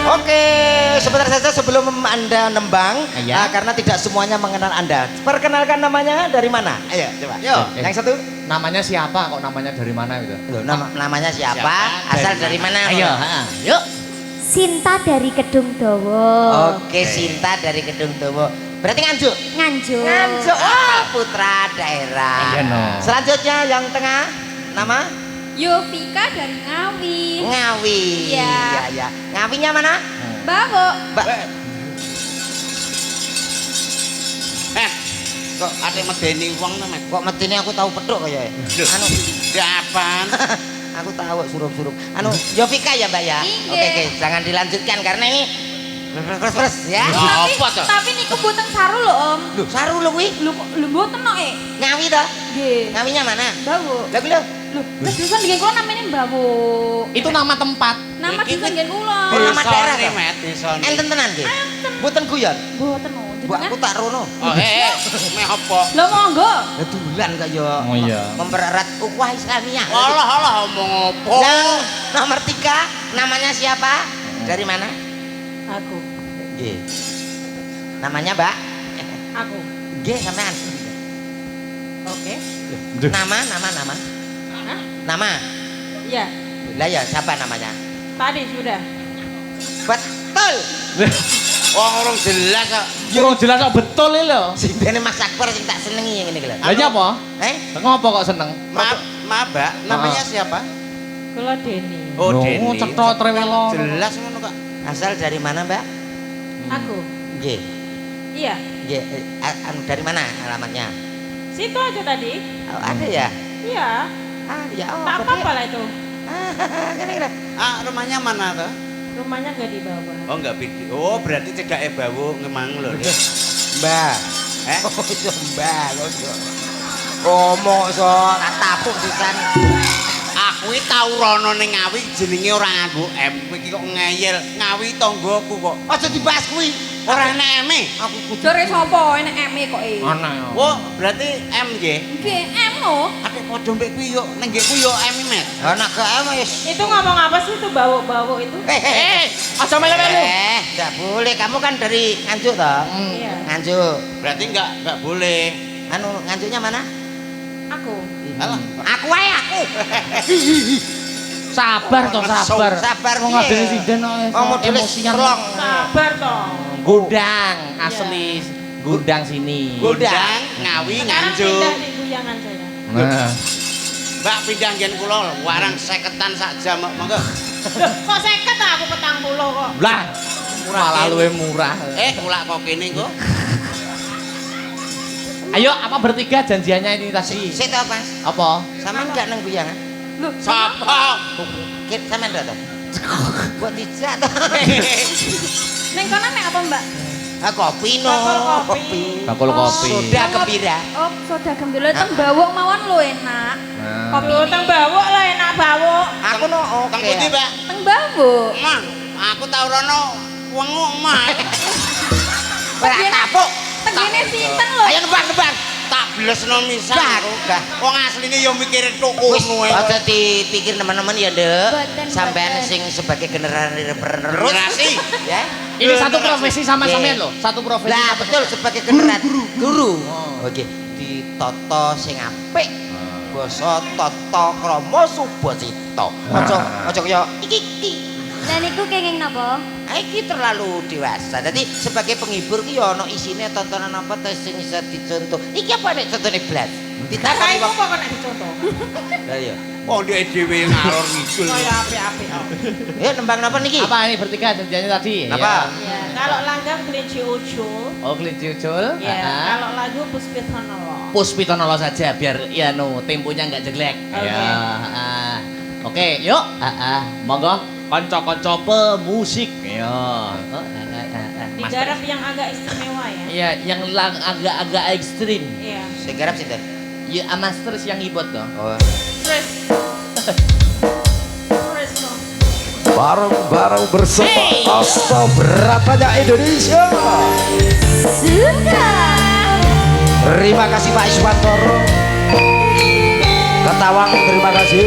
Speaker 3: Oke, sebentar saja sebelum Anda nembang,
Speaker 1: Iya.
Speaker 3: karena tidak semuanya mengenal Anda. Perkenalkan namanya dari mana? Ayo, coba. Yo, yang satu.
Speaker 1: Namanya siapa kok namanya dari mana gitu?
Speaker 3: Loh, namanya siapa? Asal dari mana?
Speaker 1: Ayo, yuk.
Speaker 6: Sinta dari Kedung Dawa.
Speaker 3: Oke, Sinta dari Kedung Dawa. Berarti Nganjuk.
Speaker 6: Nganjuk.
Speaker 3: Nganjuk. Wah, putra daerah.
Speaker 1: Iya, no.
Speaker 3: Selanjutnya yang tengah, nama
Speaker 6: Yovika dari Ngawi.
Speaker 3: Ngawi.
Speaker 6: Iya.
Speaker 3: Ya. Ngawinya mana?
Speaker 6: Bawo.
Speaker 2: Kok ate medeni wong to, Mas?
Speaker 3: Kok metine aku tahu pedok kaya. Anu,
Speaker 2: Kapan?
Speaker 3: aku tahu surup-surup. Anu, Yovika ya, Mbak ya?
Speaker 6: Iya.
Speaker 3: Oke, jangan dilanjutkan karena ini terus ya.
Speaker 2: Apa to?
Speaker 6: Tapi niku boten saru lho, Om.
Speaker 3: Loh, saru lho kuwi.
Speaker 6: Lho boten kok
Speaker 3: Ngawi to?
Speaker 6: Nggih.
Speaker 3: Ngawinya mana?
Speaker 6: Bawo.
Speaker 3: Lah kuwi lho.
Speaker 6: Lho, dusun nggih kula namanya Bawo.
Speaker 1: Itu nama tempat.
Speaker 6: Nama
Speaker 2: Iki
Speaker 6: dusun nggih kula.
Speaker 3: Oh, nama daerah
Speaker 2: Desane,
Speaker 3: to?
Speaker 2: Met, desane.
Speaker 3: Enten tenan nggih. Mboten guyon.
Speaker 6: Boten oh.
Speaker 3: Bu, aku tak rono.
Speaker 2: Oh, meh apa?
Speaker 6: Lho monggo.
Speaker 3: Lah dulan kaya.
Speaker 1: Oh, iya.
Speaker 3: Mempererat ukhuwah Islamiyah.
Speaker 2: Alah omong apa?
Speaker 3: Yang nomor 3 namanya siapa? Dari mana?
Speaker 5: Aku.
Speaker 3: Nggih. Namanya Mbak?
Speaker 5: Aku.
Speaker 3: Nggih sampean.
Speaker 5: Oke.
Speaker 3: Nama.
Speaker 5: Hah?
Speaker 3: Nama.
Speaker 5: Iya.
Speaker 3: Lah ya siapa namanya?
Speaker 5: Tadi sudah.
Speaker 3: Betul.
Speaker 2: Wong urung jelas kok.
Speaker 1: Kurang jelas kok betul ini lho.
Speaker 3: Sing dene Mas Akbar sing tak senengi ngene iki lho.
Speaker 1: Lah iya apa? Ngopo kok seneng?
Speaker 2: Maaf, Mbak, namanya siapa?
Speaker 5: Kula Deni.
Speaker 2: Oh,
Speaker 1: Loh,
Speaker 2: Deni.
Speaker 1: cetha trewelo.
Speaker 2: Jelas ngono kok.
Speaker 3: Asal dari mana, Mbak?
Speaker 5: Aku.
Speaker 3: Nggih.
Speaker 5: Iya.
Speaker 3: Nggih, dari mana alamatnya?
Speaker 5: Situ aja tadi.
Speaker 3: Oh, ada ya?
Speaker 5: Iya.
Speaker 3: Ah, ya. Oh,
Speaker 5: Tak apa-apa lah itu.
Speaker 3: Kira-kira.
Speaker 2: Rumahnya mana tuh?
Speaker 5: Rumahnya nggak di bawah.
Speaker 2: Oh, enggak beda. Oh, berarti cegake bawu ngemang lho.
Speaker 3: Mbak. Oh, iso Mbak. Ngomong so, tak tapuk sisan.
Speaker 2: Aku iki tau rono ning Ngawi jenenge ora nganggo M. Iki kok ngeyel. Ngawi tanggoku kok.
Speaker 3: Aja dibahas kuwi.
Speaker 2: Ora enek M.
Speaker 3: Aku kudu.
Speaker 6: Jare sapa enek eme kok
Speaker 1: Ana ya.
Speaker 2: Oh, berarti M nggih.
Speaker 6: Nggih, em no.
Speaker 2: Aku padha mbek kuwi yo ning nggihku yo M Met.
Speaker 3: Anak ke M wis.
Speaker 5: Itu ngomong apa sih itu bawo-bawo itu?
Speaker 1: Aja melu-melu.
Speaker 3: Enggak boleh. Kamu kan dari Nganjuk toh?
Speaker 5: Iya.
Speaker 3: Nganjuk.
Speaker 2: Berarti enggak boleh.
Speaker 3: Anu Nganjuknya mana?
Speaker 5: Aku.
Speaker 2: Alah.
Speaker 3: Aku ae aku.
Speaker 1: Sabar toh, sabar.
Speaker 3: Sabar
Speaker 1: Wong
Speaker 3: piye?
Speaker 1: ngadeni sinden kok
Speaker 3: Oh, modele
Speaker 1: emosian.
Speaker 3: strong.
Speaker 5: Sabar toh.
Speaker 1: Gudang asli gudang sini.
Speaker 2: Gudang, Ngawi,
Speaker 5: Sekarang
Speaker 2: Nganjuk.
Speaker 5: pindah di guyangan saya.
Speaker 1: Nah,
Speaker 2: Mbak pindah nggen kula warang 50-an sak jam monggo.
Speaker 5: Loh, kok 50 aku 40 kok.
Speaker 1: lah malah luwe murah.
Speaker 2: Kula kok kene kok.
Speaker 1: Ayo apa bertiga janjiannya ini tadi?
Speaker 3: Sik to, Mas.
Speaker 1: Apa?
Speaker 3: Sampean enggak nang guyangan?
Speaker 5: Loh,
Speaker 2: Sapa?
Speaker 3: Kit sampean to. Kok dijak to?
Speaker 6: Ning kono mek apa, Mbak?
Speaker 3: Ah, kopi no.
Speaker 5: Bakul kopi.
Speaker 1: Bakul kopi.
Speaker 3: Soda gembira.
Speaker 6: Oh, soda gembira teng bawok mawon lho enak.
Speaker 1: Nah.
Speaker 6: Kopi
Speaker 5: Loh, teng bawok lah enak bawok.
Speaker 3: Aku no oke.
Speaker 2: Kang Putih, Mbak.
Speaker 6: teng bawok.
Speaker 2: Mah, aku tau rono wengu mah.
Speaker 3: Ora tapuk.
Speaker 6: Tegene sinten lho?
Speaker 3: Ayo nebang.
Speaker 2: Tak blesno misan.
Speaker 3: Dah.
Speaker 2: Wong asline yo mikire tok
Speaker 3: Wis
Speaker 2: ngono ae.
Speaker 3: aja dipikir teman-teman ya, Nduk.
Speaker 6: Boten,
Speaker 3: Sampean
Speaker 6: boten.
Speaker 3: sing sebagai generasi penerus
Speaker 2: Generasi.
Speaker 3: ya.
Speaker 1: Ini satu profesi sama
Speaker 3: Oke.
Speaker 1: sampean loh. Satu profesi.
Speaker 3: Lah
Speaker 1: satu
Speaker 3: betul sebagai generasi guru.
Speaker 1: Oh.
Speaker 3: Oke, ditoto sing apik. Basa tata krama subasita. Aja kaya iki.
Speaker 6: Lah niku kenging napa?
Speaker 3: Iki terlalu dewasa. Jadi sebagai penghibur ki ya ana isine tontonan apa to sing bisa dicontoh. Iki apa nek contone blas? Ditakoni
Speaker 5: Kakakmu kok kena dicontoh.
Speaker 2: Lah iya. Oh dia dhewe ngalor ngidul.
Speaker 5: Kaya apik-apik.
Speaker 3: Ya nembang napa niki?
Speaker 1: Apa ini bertiga janjiannya tadi?
Speaker 2: Napa?
Speaker 5: Ya, kalau langgam kelinci ucul.
Speaker 1: Ya. Oh, kelinci ucul.
Speaker 5: Ya,
Speaker 1: Ah.
Speaker 5: kalau lagu Puspitanolo.
Speaker 1: Puspitonolo saja biar ya no temponya nggak jelek.
Speaker 5: Oke.
Speaker 1: Ya. Oke, yuk. Monggo kanca-kanca pemusik. Ya.
Speaker 5: Digarap yang agak istimewa ya.
Speaker 1: Iya, yang agak-agak ekstrim.
Speaker 5: Iya.
Speaker 3: Sing garap sinten?
Speaker 1: Ya, Masters yang ibot toh.
Speaker 3: Oh.
Speaker 5: Terus. Terus no.
Speaker 4: Bareng-bareng bersama Asta Beratanya Indonesia.
Speaker 6: Suka.
Speaker 4: Terima kasih Pak Iswantoro. Ketawang terima kasih.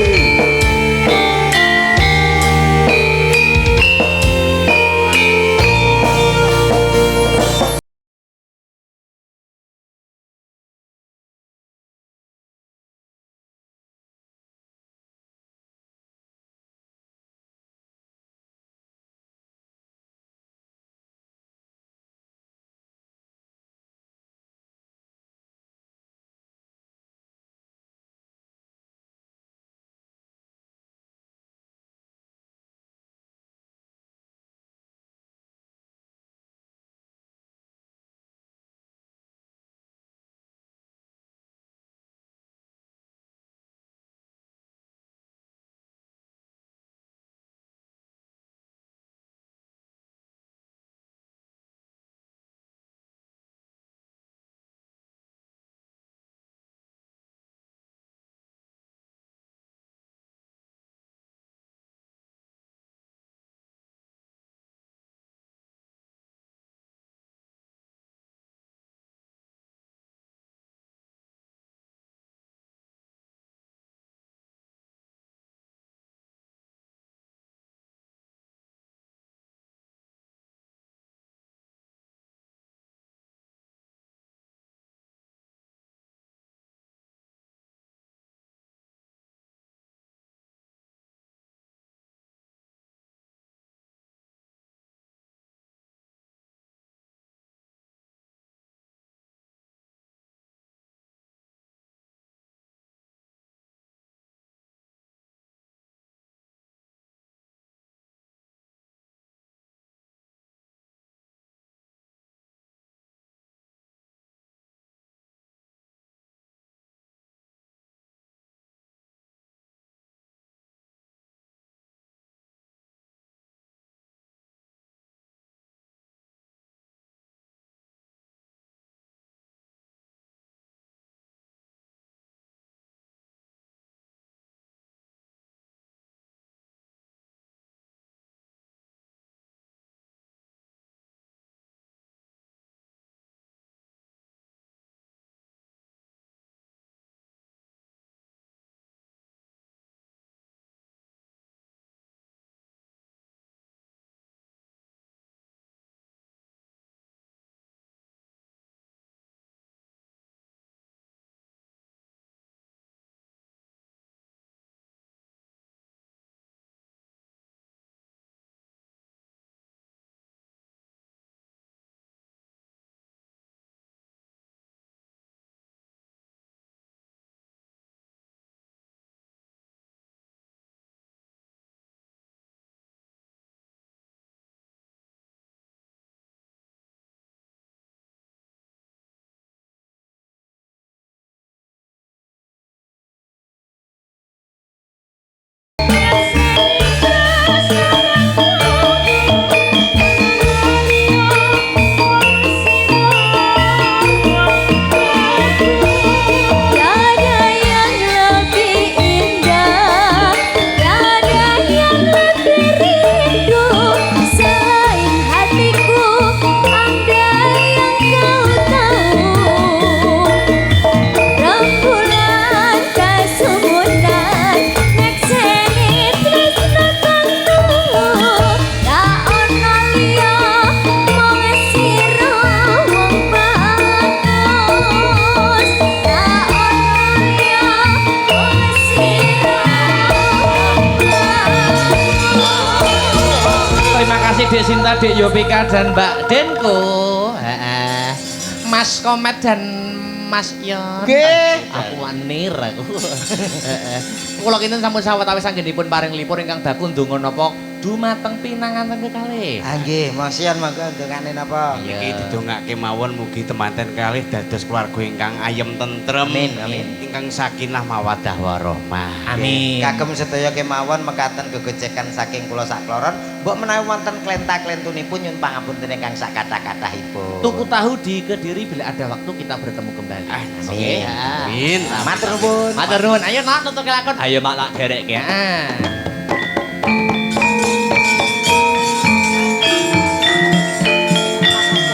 Speaker 1: Dek Sinta, Dek Yopika dan Mbak Denko, Mas Komet dan Mas Yon.
Speaker 4: Nggih.
Speaker 1: Aku wanir aku. Heeh. Kula kinten sampun sawetawis anggenipun paring lipur ingkang daku ndonga napa dumateng pinanganten kekalih.
Speaker 4: Ah nggih, Mas Yan mangga ndongane napa?
Speaker 1: Iya.
Speaker 2: Iki didongake mawon mugi temanten kalih dados keluarga ingkang ayem tentrem.
Speaker 4: Amin, amin.
Speaker 2: Ingkang sakinah mawaddah warahmah.
Speaker 1: Amin.
Speaker 4: Kagem sedaya kemawon mekaten gegecekan saking kula sakloron, mbok menawi wonten klenta-klentunipun nyun pangapunten ingkang sak kathah-kathahipun.
Speaker 1: Tuku tahu di Kediri bila ada waktu kita bertemu kembali.
Speaker 2: Oke.
Speaker 1: Ya.
Speaker 2: Amin.
Speaker 4: Matur nuwun.
Speaker 1: Matur nuwun. Ayo nak tutuk kelakon. Ayo mak lak derek ya.